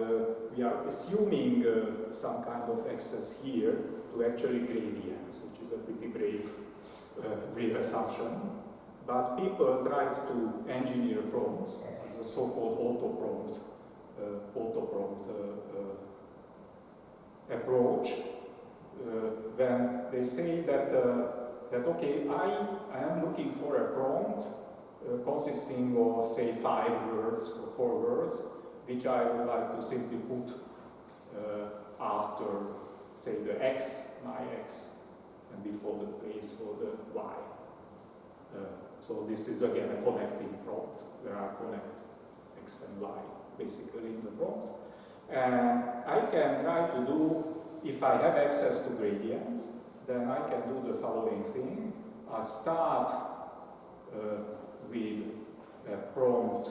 we are assuming some kind of access here to actually gradients, which is a pretty brave assumption. But people tried to engineer prompts. This is a so-called auto-prompt approach. When they say that okay, I am looking for a prompt consisting of, say, 5 words or 4 words, which I would like to simply put after, say, the x, my x, and before the place for the y. So this is again a connecting prompt, where I connect x and y basically in the prompt. And I can try to do, if I have access to gradients, then I can do the following thing. I start with a prompt,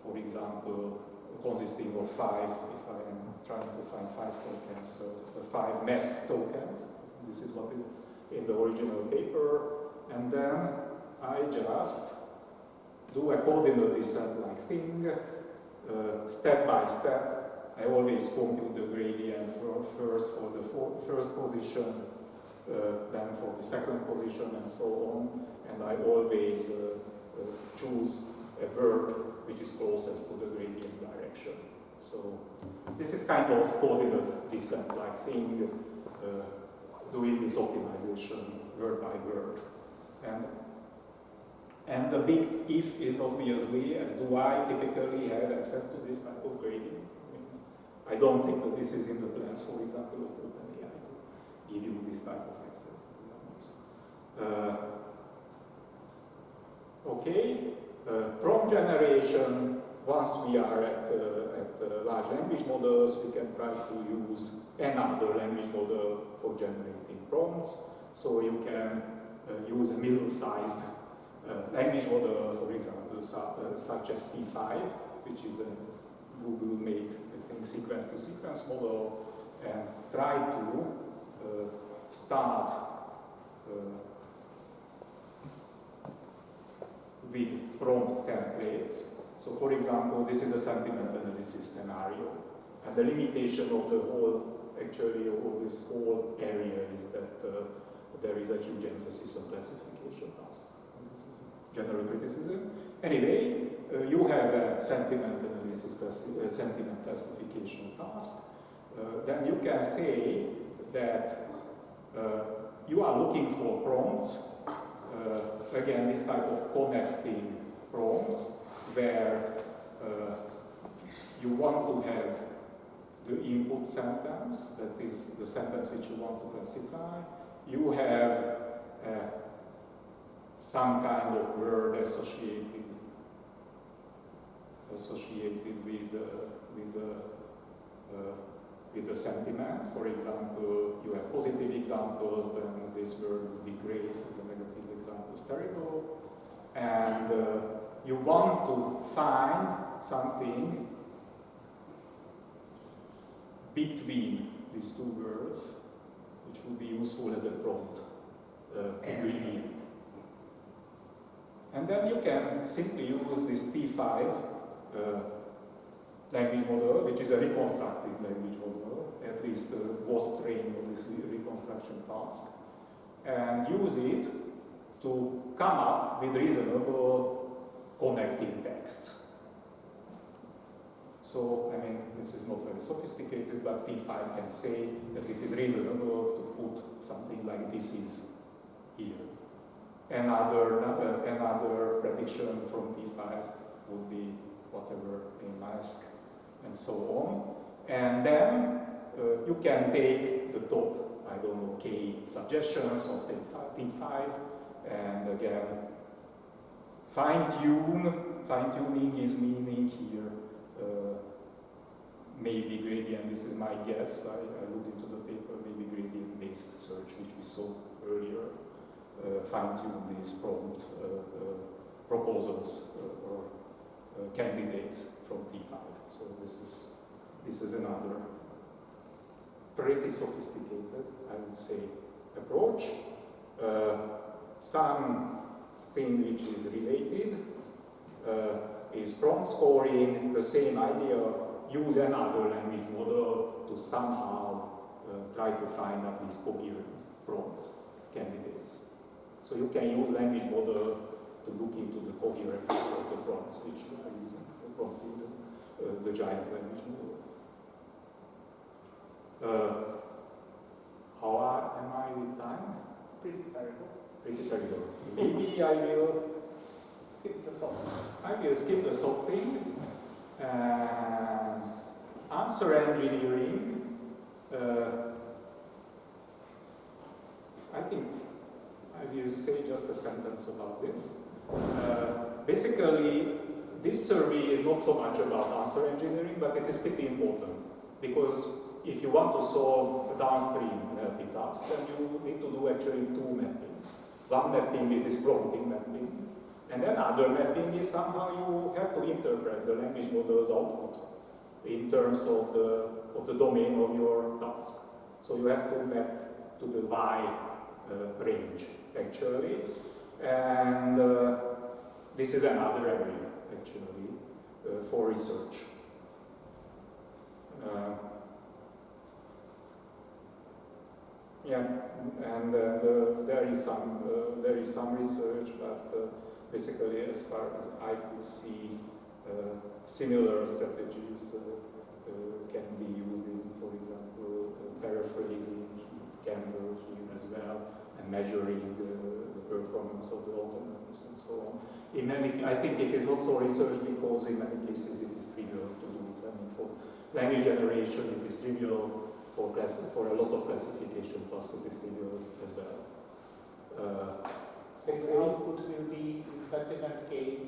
for example, consisting of 5, if I am trying to find 5 tokens, so 5 mask tokens. This is what is in the original paper. And then I just do a coordinate descent-like thing, step by step. I always compute the gradient first for the first position, then for the second position, and so on. And I always choose a verb which is closest to the gradient direction. So this is kind of coordinate descent-like thing, doing this optimization word by word. And the big if is obviously, as do I typically have access to this type of gradient? I don't think that this is in the plans, for example, of OpenAI to give you this type of access. Okay, prompt generation. Once we are at large language models, we can try to use another language model for generating prompts. So you can use a middle-sized language model, for example, such as T5, which is a Google-made, I think, sequence-to-sequence model, and try to start with prompt templates. So, for example, this is a sentiment analysis scenario, and the limitation of the whole, actually, of this whole area is that there is a huge emphasis on classification tasks. This is a general criticism. Anyway, you have a sentiment analysis, sentiment classification task. Then you can say that you are looking for prompts. Again, this type of connecting prompts where you want to have the input sentence, that is the sentence which you want to classify. You have some kind of word associated with the sentiment. For example, you have positive examples, then this word would be great. The negative example is terrible. And you want to find something between these two words, which would be useful as a prompt ingredient. And then you can simply use this T5 language model, which is a reconstructed language model, at least was trained on this reconstruction task, and use it to come up with reasonable connecting texts. So, I mean, this is not very sophisticated, but T5 can say that it is reasonable to put something like this is here. Another prediction from T5 would be whatever a mask and so on. And then you can take the top, I don't know, K suggestions of T5 and again fine-tuning is meaning here maybe gradient, this is my guess, I looked into the paper, maybe gradient-based search, which we saw earlier, fine-tune these prompt proposals or candidates from T5. So this is another pretty sophisticated, I would say, approach. Something which is related is prompt scoring, the same idea, use another language model to somehow try to find at least coherent prompt candidates. So you can use language model to look into the coherence of the prompts which you are using for prompting the giant language model. How am I with time? Pretty terrible. Pretty terrible. Maybe I will skip the soft. I will skip the soft thing. Answer engineering. I think I will say just a sentence about this. Basically, this survey is not so much about answer engineering, but it is pretty important because if you want to solve a downstream NLP task, then you need to do actually two mappings. One mapping is this prompting mapping, and then other mapping is somehow you have to interpret the language model's output in terms of the domain of your task. So you have to map to the Y range, actually. And this is another area, actually, for research. Yeah, and there is some research, but basically, as far as I could see, similar strategies can be used in, for example, paraphrasing can work here as well, and measuring the performance of the alternatives and so on. I think it is not so research because in many cases it is trivial to do it. I mean, for language generation, it is trivial. For a lot of classification tasks, it is trivial as well. So the output will be, in sentiment case,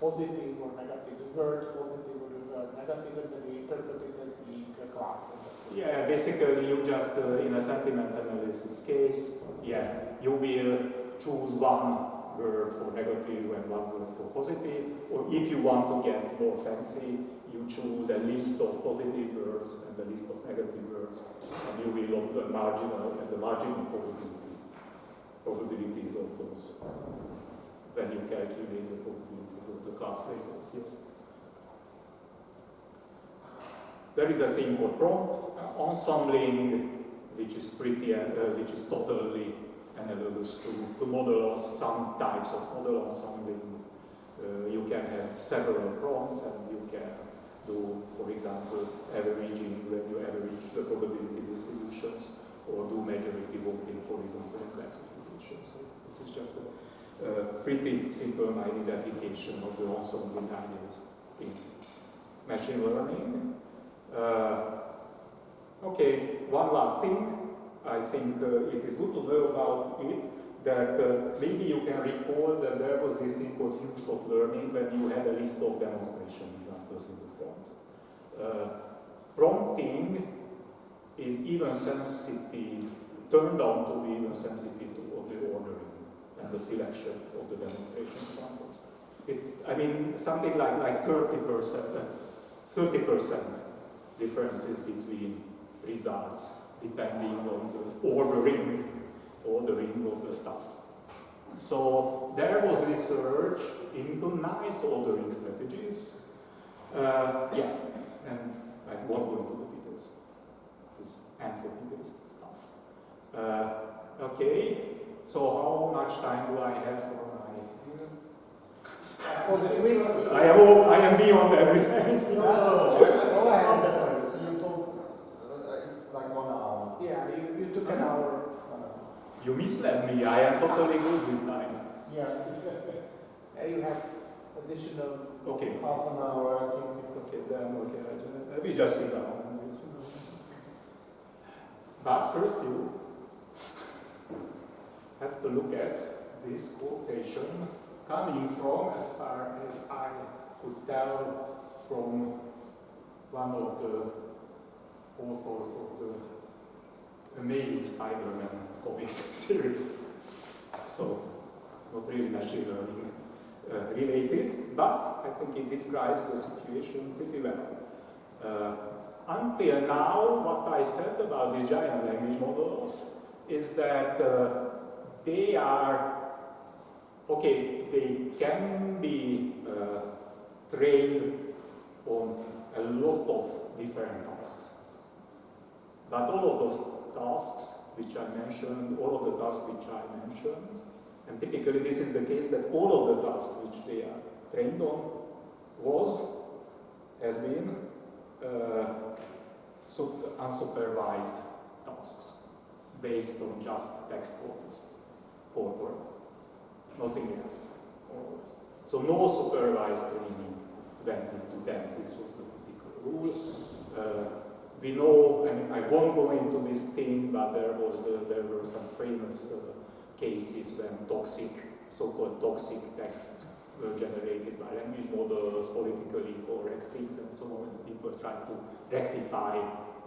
positive or negative, the word positive or the word negative, and then we interpret it as being a class. Yeah, basically you just, in a sentiment analysis case, yeah, you will choose one word for negative and one word for positive, or if you want to get more fancy, you choose a list of positive words and a list of negative words, and you will look at the marginal probabilities of those when you calculate the probabilities of the class labels. Yes. There is a thing called prompt ensembling, which is totally analogous to model, some types of model ensembling. You can have several prompts, and you can do, for example, averaging when you average the probability distributions, or do majority voting, for example, in classification. So this is just a pretty simple-minded application of the ensembling ideas in machine learning. Okay, one last thing. I think it is good to know about it, that maybe you can recall that there was this thing called few-shot learning when you had a list of demonstration examples in the prompt. Prompting is even sensitive, turned out to be even sensitive to the ordering and the selection of the demonstration samples. I mean, something like 30% differences between results depending on the ordering of the stuff. So there was research into nice ordering strategies. Yeah, and I won't go into the details. This entropy-based stuff. Okay, so how much time do I have for For the quiz. I hope I am beyond everything. Go ahead. So you talk, it's like 1 hour. Yeah, you took an hour. You misled me, I am totally good with time. Yeah. You have additional Okay. Half an hour, I think. Okay, then we just sit down. But first you have to look at this quotation coming from, as far as I could tell, from one of the authors of the Amazing Spider-Man comics series. So, not really machine learning related, but I think it describes the situation pretty well. Until now, what I said about these giant language models is that they are, okay, they can be trained on a lot of different tasks. But all of those tasks which I mentioned, all of the tasks which I mentioned, and typically this is the case that all of the tasks which they are trained on has been unsupervised tasks based on just text forward, nothing else, always. So no supervised training went into them. This was the typical rule. We know, and I won't go into this thing, but there were some famous cases when so-called toxic texts were generated by language models, politically correct things, and so on. And people tried to rectify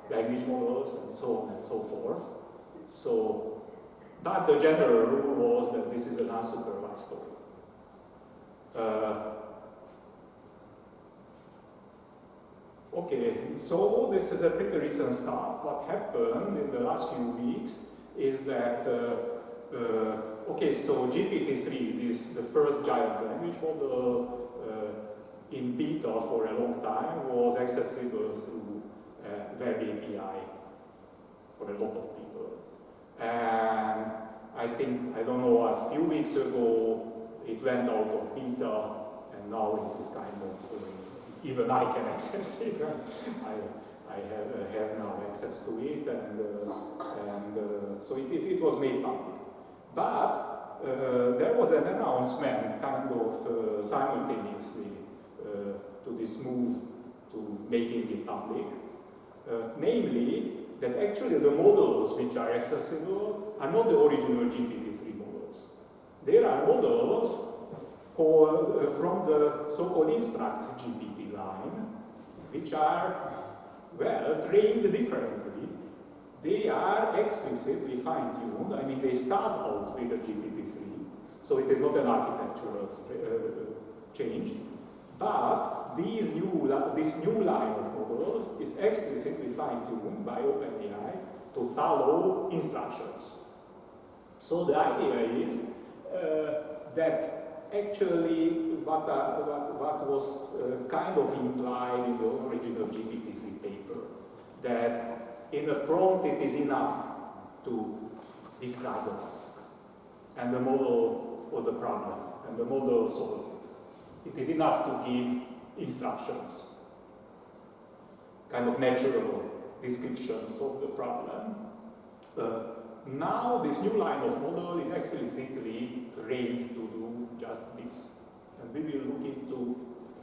language models, and so on and so forth. So, but the general rule was that this is an unsupervised story. Okay, so this is a pretty recent stuff. What happened in the last few weeks is that, okay, so GPT-3, the first giant language model in beta for a long time, was accessible through web API for a lot of people. And I think, I don't know, a few weeks ago, it went out of beta, and now it is kind of, even I can access it. I have now access to it, and so it was made public. But there was an announcement, kind of simultaneously, to this move to making it public, namely that actually the models which are accessible are not the original GPT-3 models. There are models from the so-called instruct GPT line, which are, well, trained differently. They are explicitly fine-tuned. I mean, they start out with a GPT-3, so it is not an architectural change. But this new line of models is explicitly fine-tuned by OpenAI to follow instructions. So the idea is that actually what was kind of implied in the original GPT-3 paper, that in a prompt it is enough to describe the task and the model or the problem, and the model solves it. It is enough to give instructions, kind of natural descriptions of the problem. Now this new line of model is explicitly trained to do just this. And we will look into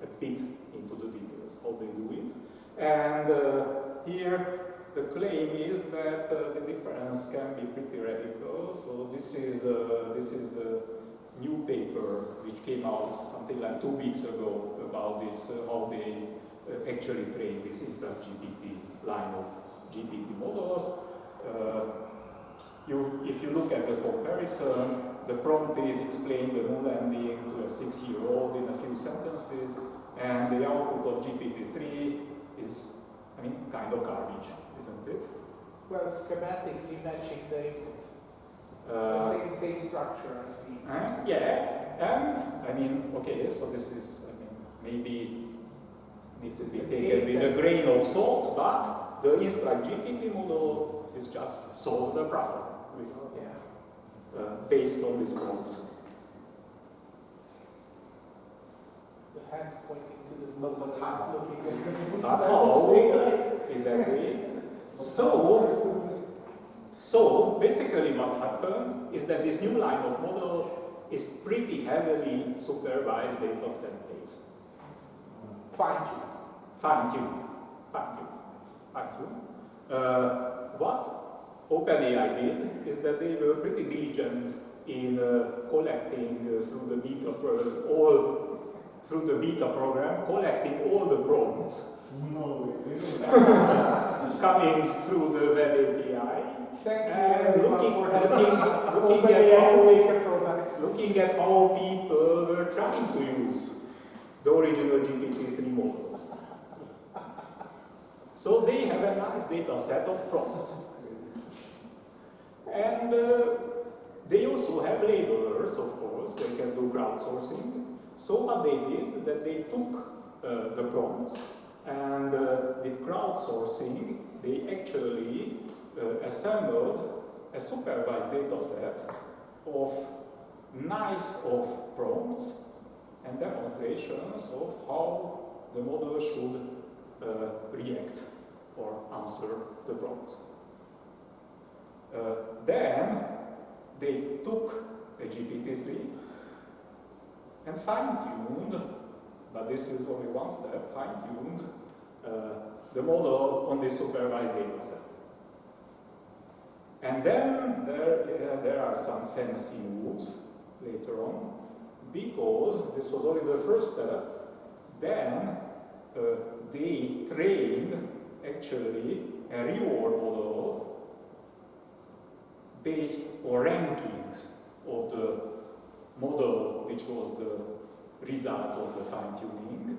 a bit into the details, how they do it. And here the claim is that the difference can be pretty radical. So this is the new paper which came out something like 2 weeks ago about this, how they actually train this instant GPT line of GPT models. If you look at the comparison, the prompt is explain the moon landing to a 6-year-old in a few sentences, and the output of GPT-3 is, I mean, kind of garbage, isn't it? Well, schematically matching the input. Same structure as the... Yeah, and I mean, okay, so this is, I mean, maybe needs to be taken with a grain of salt, but the instruct GPT model is just solves the problem based on this prompt. The hand pointing to the model is looking at the But how? Exactly. So basically what happened is that this new line of model is pretty heavily supervised data set based. Fine-tuned. What OpenAI did is that they were pretty diligent in collecting through the beta program, collecting all the prompts coming through the web API. Looking at how people were trying to use the original GPT-3 models. So they have a nice data set of prompts. And they also have labelers, of course, they can do crowdsourcing. So what they did, that they took the prompts and with crowdsourcing, they actually assembled a supervised data set of prompts and demonstrations of how the model should react or answer the prompts. Then they took a GPT-3 and fine-tuned, but this is only one step, fine-tuned the model on this supervised data set. And then there are some fancy moves later on, because this was only the first step. Then they trained actually a reward model based on rankings of the model which was the result of the fine-tuning.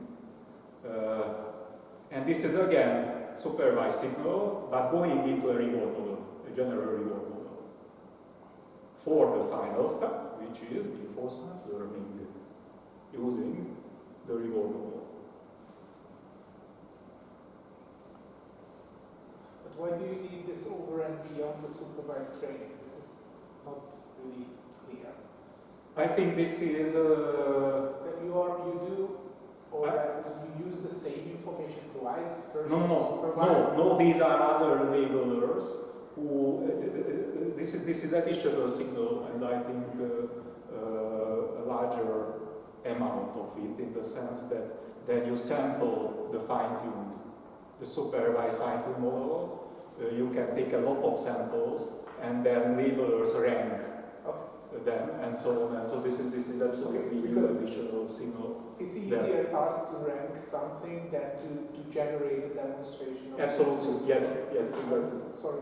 And this is again supervised signal, but going into a reward model, a general reward model, for the final step, which is reinforcement learning using the reward model. But why do you need this over and beyond the supervised training? This is not really clear. I think this is That you do, or that you use the same information twice. First No, these are other labelers who, this is additional signal, and I think a larger amount of it, in the sense that then you sample the fine-tuned, the supervised fine-tuned model, you can take a lot of samples, and then labelers rank them, and so on, and so this is absolutely additional signal. It's easier task to rank something than to generate a demonstration. Absolutely, yes, exactly. Sorry.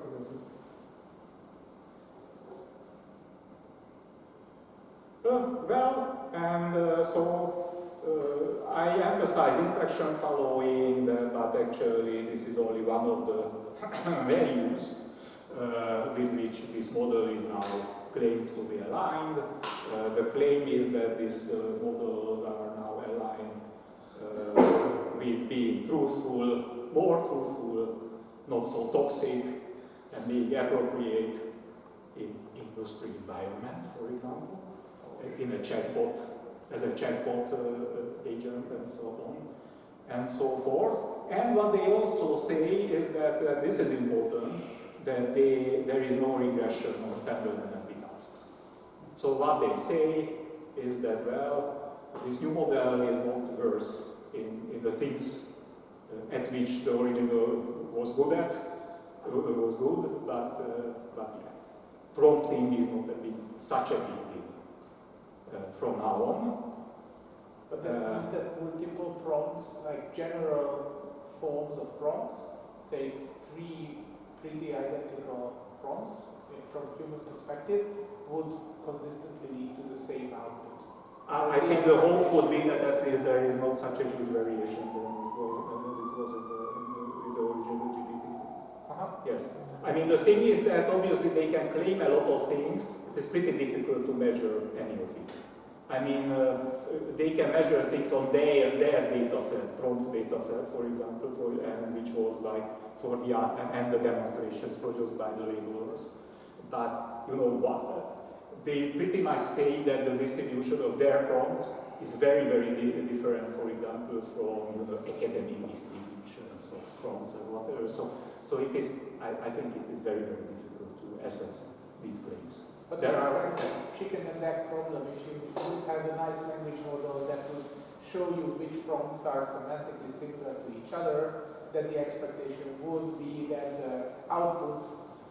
I emphasize instruction following, but actually this is only one of the values with which this model is now claimed to be aligned. The claim is that these models are now aligned with being truthful, more truthful, not so toxic, and being appropriate in industry environment, for example, in a chatbot, as a chatbot agent, and so on, and so forth. And what they also say is that this is important, that there is no regression on standard NLP tasks. So what they say is that, well, this new model is not worse in the things at which the original was good at, but yeah, prompting is not such a big deal from now on. But that means that multiple prompts, like general forms of prompts, say 3 pretty identical prompts from human perspective, would consistently lead to the same output. I think the hope would be that at least there is not such a huge variation as it was with the original GPT. Yes. I mean, the thing is that obviously they can claim a lot of things. It is pretty difficult to measure any of it. I mean, they can measure things on their data set, prompt data set, for example, and which was like for the and the demonstrations produced by the labelers. But you know what? They pretty much say that the distribution of their prompts is very, very different, for example, from academic distributions of prompts or whatever. So it is. I think it is very, very difficult to assess these claims. But there are chicken and egg problem. If you would have a nice language model that would show you which prompts are semantically similar to each other, then the expectation would be that the outputs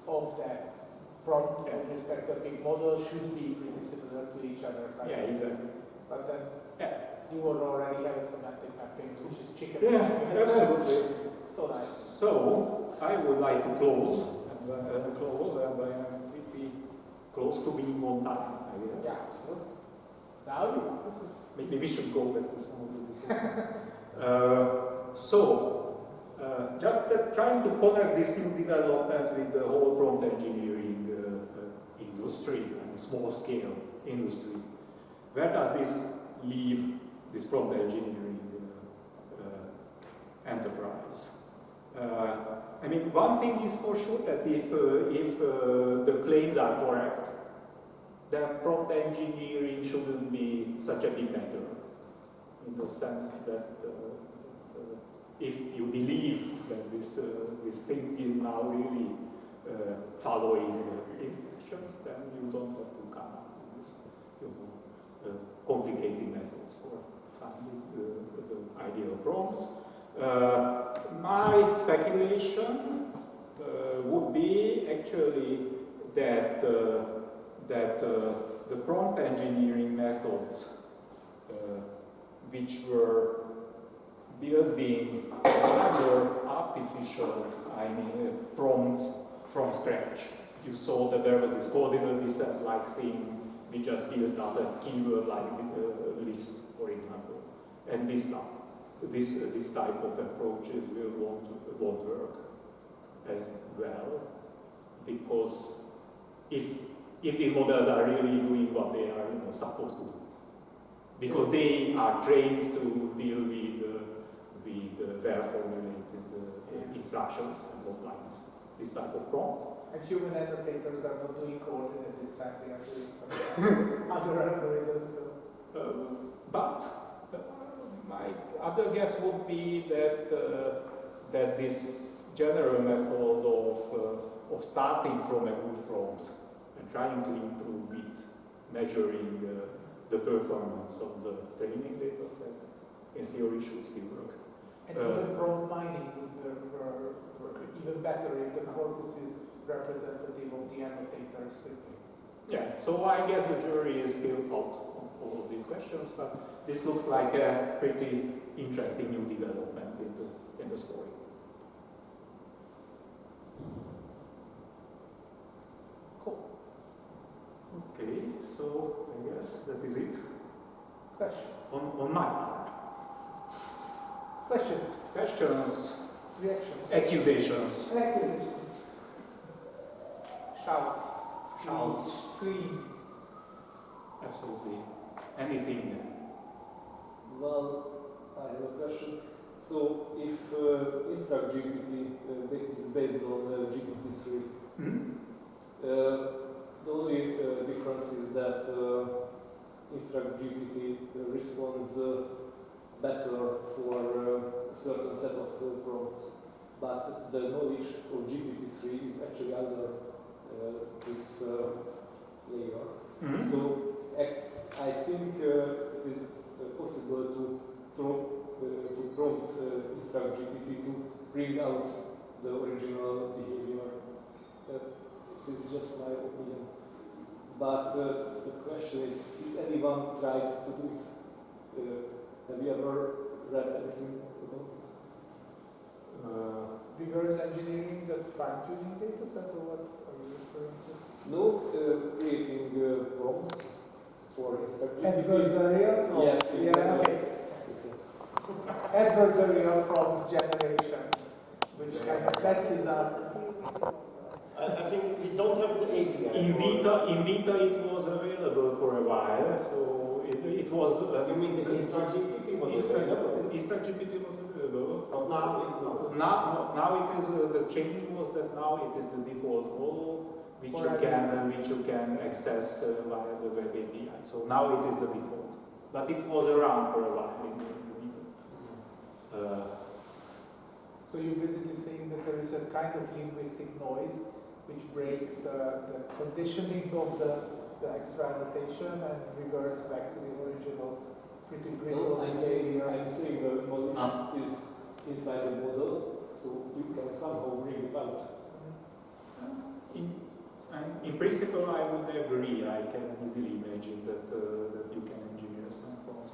of the prompt with respect to a big model should be pretty similar to each other. Right? Yeah, exactly. But then you will already have a semantic mapping, which is chicken. Yeah, absolutely. So nice. So I would like to close, and I am pretty close to being on time, I guess. Yeah, absolutely. Now this is. Maybe we should go back to some of the just trying to connect this new development with the whole prompt engineering industry and small-scale industry. Where does this leave this prompt engineering enterprise? I mean, one thing is for sure that if the claims are correct, then prompt engineering shouldn't be such a big matter, in the sense that if you believe that this thing is now really following instructions, then you don't have to come up with this, complicated methods for finding the ideal prompts. My speculation would be actually that the prompt engineering methods which were building other artificial, prompts from scratch. You saw that there was this coordinate descent-like thing. We just built up a keyword-like list, for example, and this type of approaches won't work as well, because if these models are really doing what they are supposed to do, because they are trained to deal with well-formulated instructions and not like this type of prompt. And human annotators are not doing coordinate descent, they are doing some other algorithms. But my other guess would be that this general method of starting from a good prompt and trying to improve it, measuring the performance of the training data set, in theory should still work. And even prompt mining would work even better if the corpus is representative of the annotators simply. Yeah, so I guess the jury is still out on all of these questions, but this looks like a pretty interesting new development in the story. Cool. Okay, so I guess that is it. Questions? On my part. Questions? Questions, Reactions? accusations, Acquisitions? Shouts? Shouts. Screams? absolutely anything. Well, I have a question. So, if Instruct GPT is based on GPT-3, the only difference is that Instruct GPT responds better for a certain set of prompts, but the knowledge of GPT-3 is actually under this layer. So I think it is possible to prompt Instruct GPT to bring out the original behavior. This is just my opinion. But the question is anyone tried to do it? Have you ever read anything about it? Reverse engineering the fine-tuning data set, or what are you referring to? No, creating prompts for Instruct GPT. Adversarial? Oh, Yes, yeah, exactly. okay. Adversarial prompt generation, which kind of messes us I think we don't have the API. In beta it was available for a while, so it was... You mean the Instra GPT was available? Instra GPT was available. But now it's not. Now it is, the change was that now it is the default model which you can access via the web API. So now it is the default. But it was around for a while in beta. So you're basically saying that there is a kind of linguistic noise which breaks the conditioning of the extra annotation and reverts back to the original pretty brittle behavior. I'm saying the knowledge is inside the model, so you can somehow bring it out. In principle, I would agree. I can easily imagine that you can engineer some forms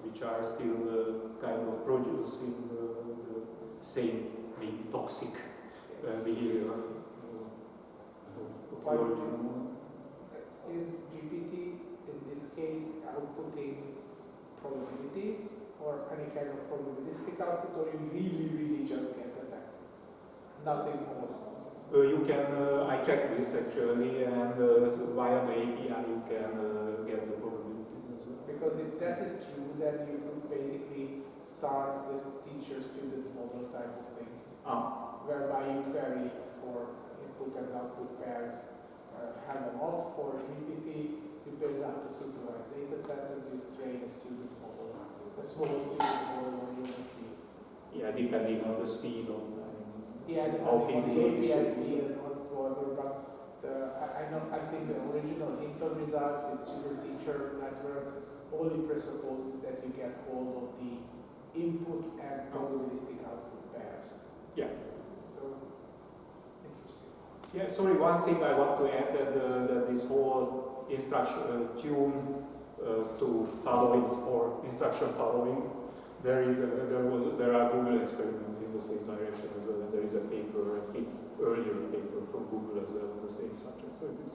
which are still kind of producing the same, maybe toxic behavior of the original. Is GPT in this case outputting probabilities or any kind of probabilistic output, or you really just get the text? Nothing more. You can, I checked this actually, and via the API you can get the probabilities as well. Because if that is true, then you could basically start this teacher-student model type of thing, whereby you query for input and output pairs, have a mod for GPT, you build up a supervised data set, and you train a student model, a small student model or unity. Yeah, depending on the speed of how feasible it is and whatsoever, but I think the original Intel result with super teacher networks only presupposes that you get hold of the input and probabilistic output pairs. Yeah. So, interesting. Yeah, sorry, one thing I want to add that this whole instruction tune to followings for instruction following, there are Google experiments in the same direction as well, and there is a paper, a bit earlier paper from Google as well on the same subject. So it is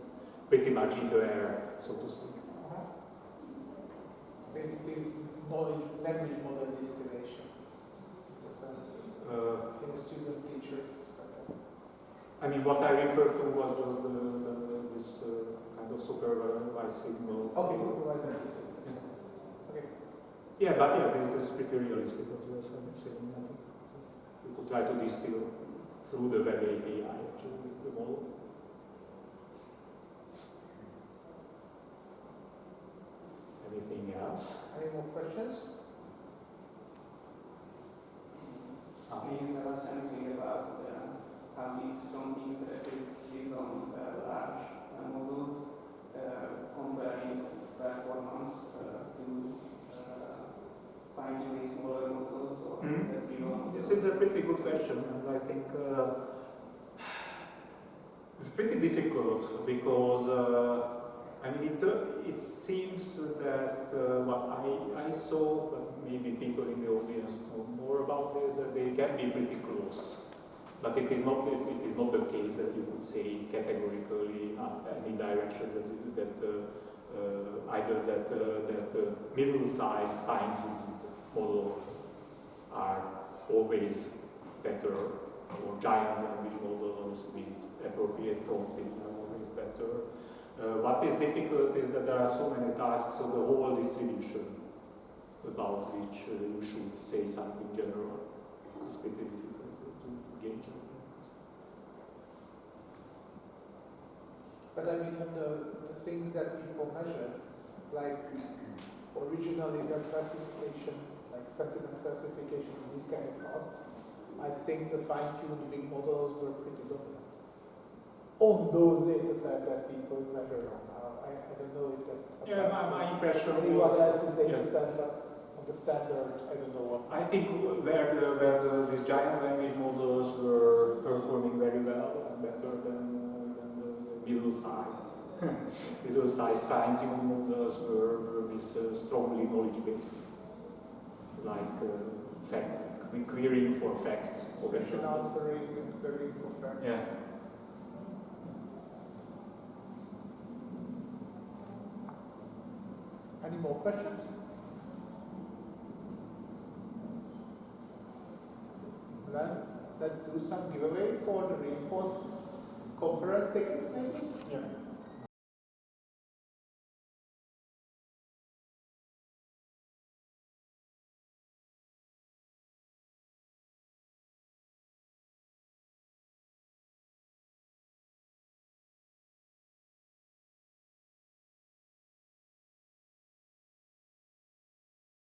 pretty much in the air, so to speak. Basically, language model distillation, in a sense, in a student-teacher setup. I mean, what I referred to was just this kind of supervised signal. Okay, supervised exercise. Okay. Yeah, but yeah, this is pretty realistic what you were saying. I think you could try to distill through the web API actually the model. Anything else? Any more questions? Can you tell us anything about how these strong strategies on large models comparing performance to fine-tuning smaller models or This is a pretty good question, and I think it's pretty difficult because I mean it seems that what I saw, but maybe people in the audience know more about this, that they can be pretty close. But it is not the case that you could say categorically in any direction that either that middle-sized fine-tuned models are always better, or giant language models with appropriate prompting are always better. What is difficult is that there are so many tasks, so the whole distribution about which you should say something general is pretty difficult to gauge. But I mean, the things that people measured, like originally their classification, like sentiment classification, these kind of tasks, I think the fine-tuned big models were pretty dominant on those data sets that people measure on. I don't know if that. Yeah, my impression anyone was else's data set, but on the standard, I don't know what. I think where these giant language models were performing very well and better than the middle-sized fine-tuned models were with strongly knowledge-based, like querying for facts. Question answering and querying for facts. Yeah. Any more questions? Glenn? let's do some giveaway for the reinforced conference tickets maybe? Yeah.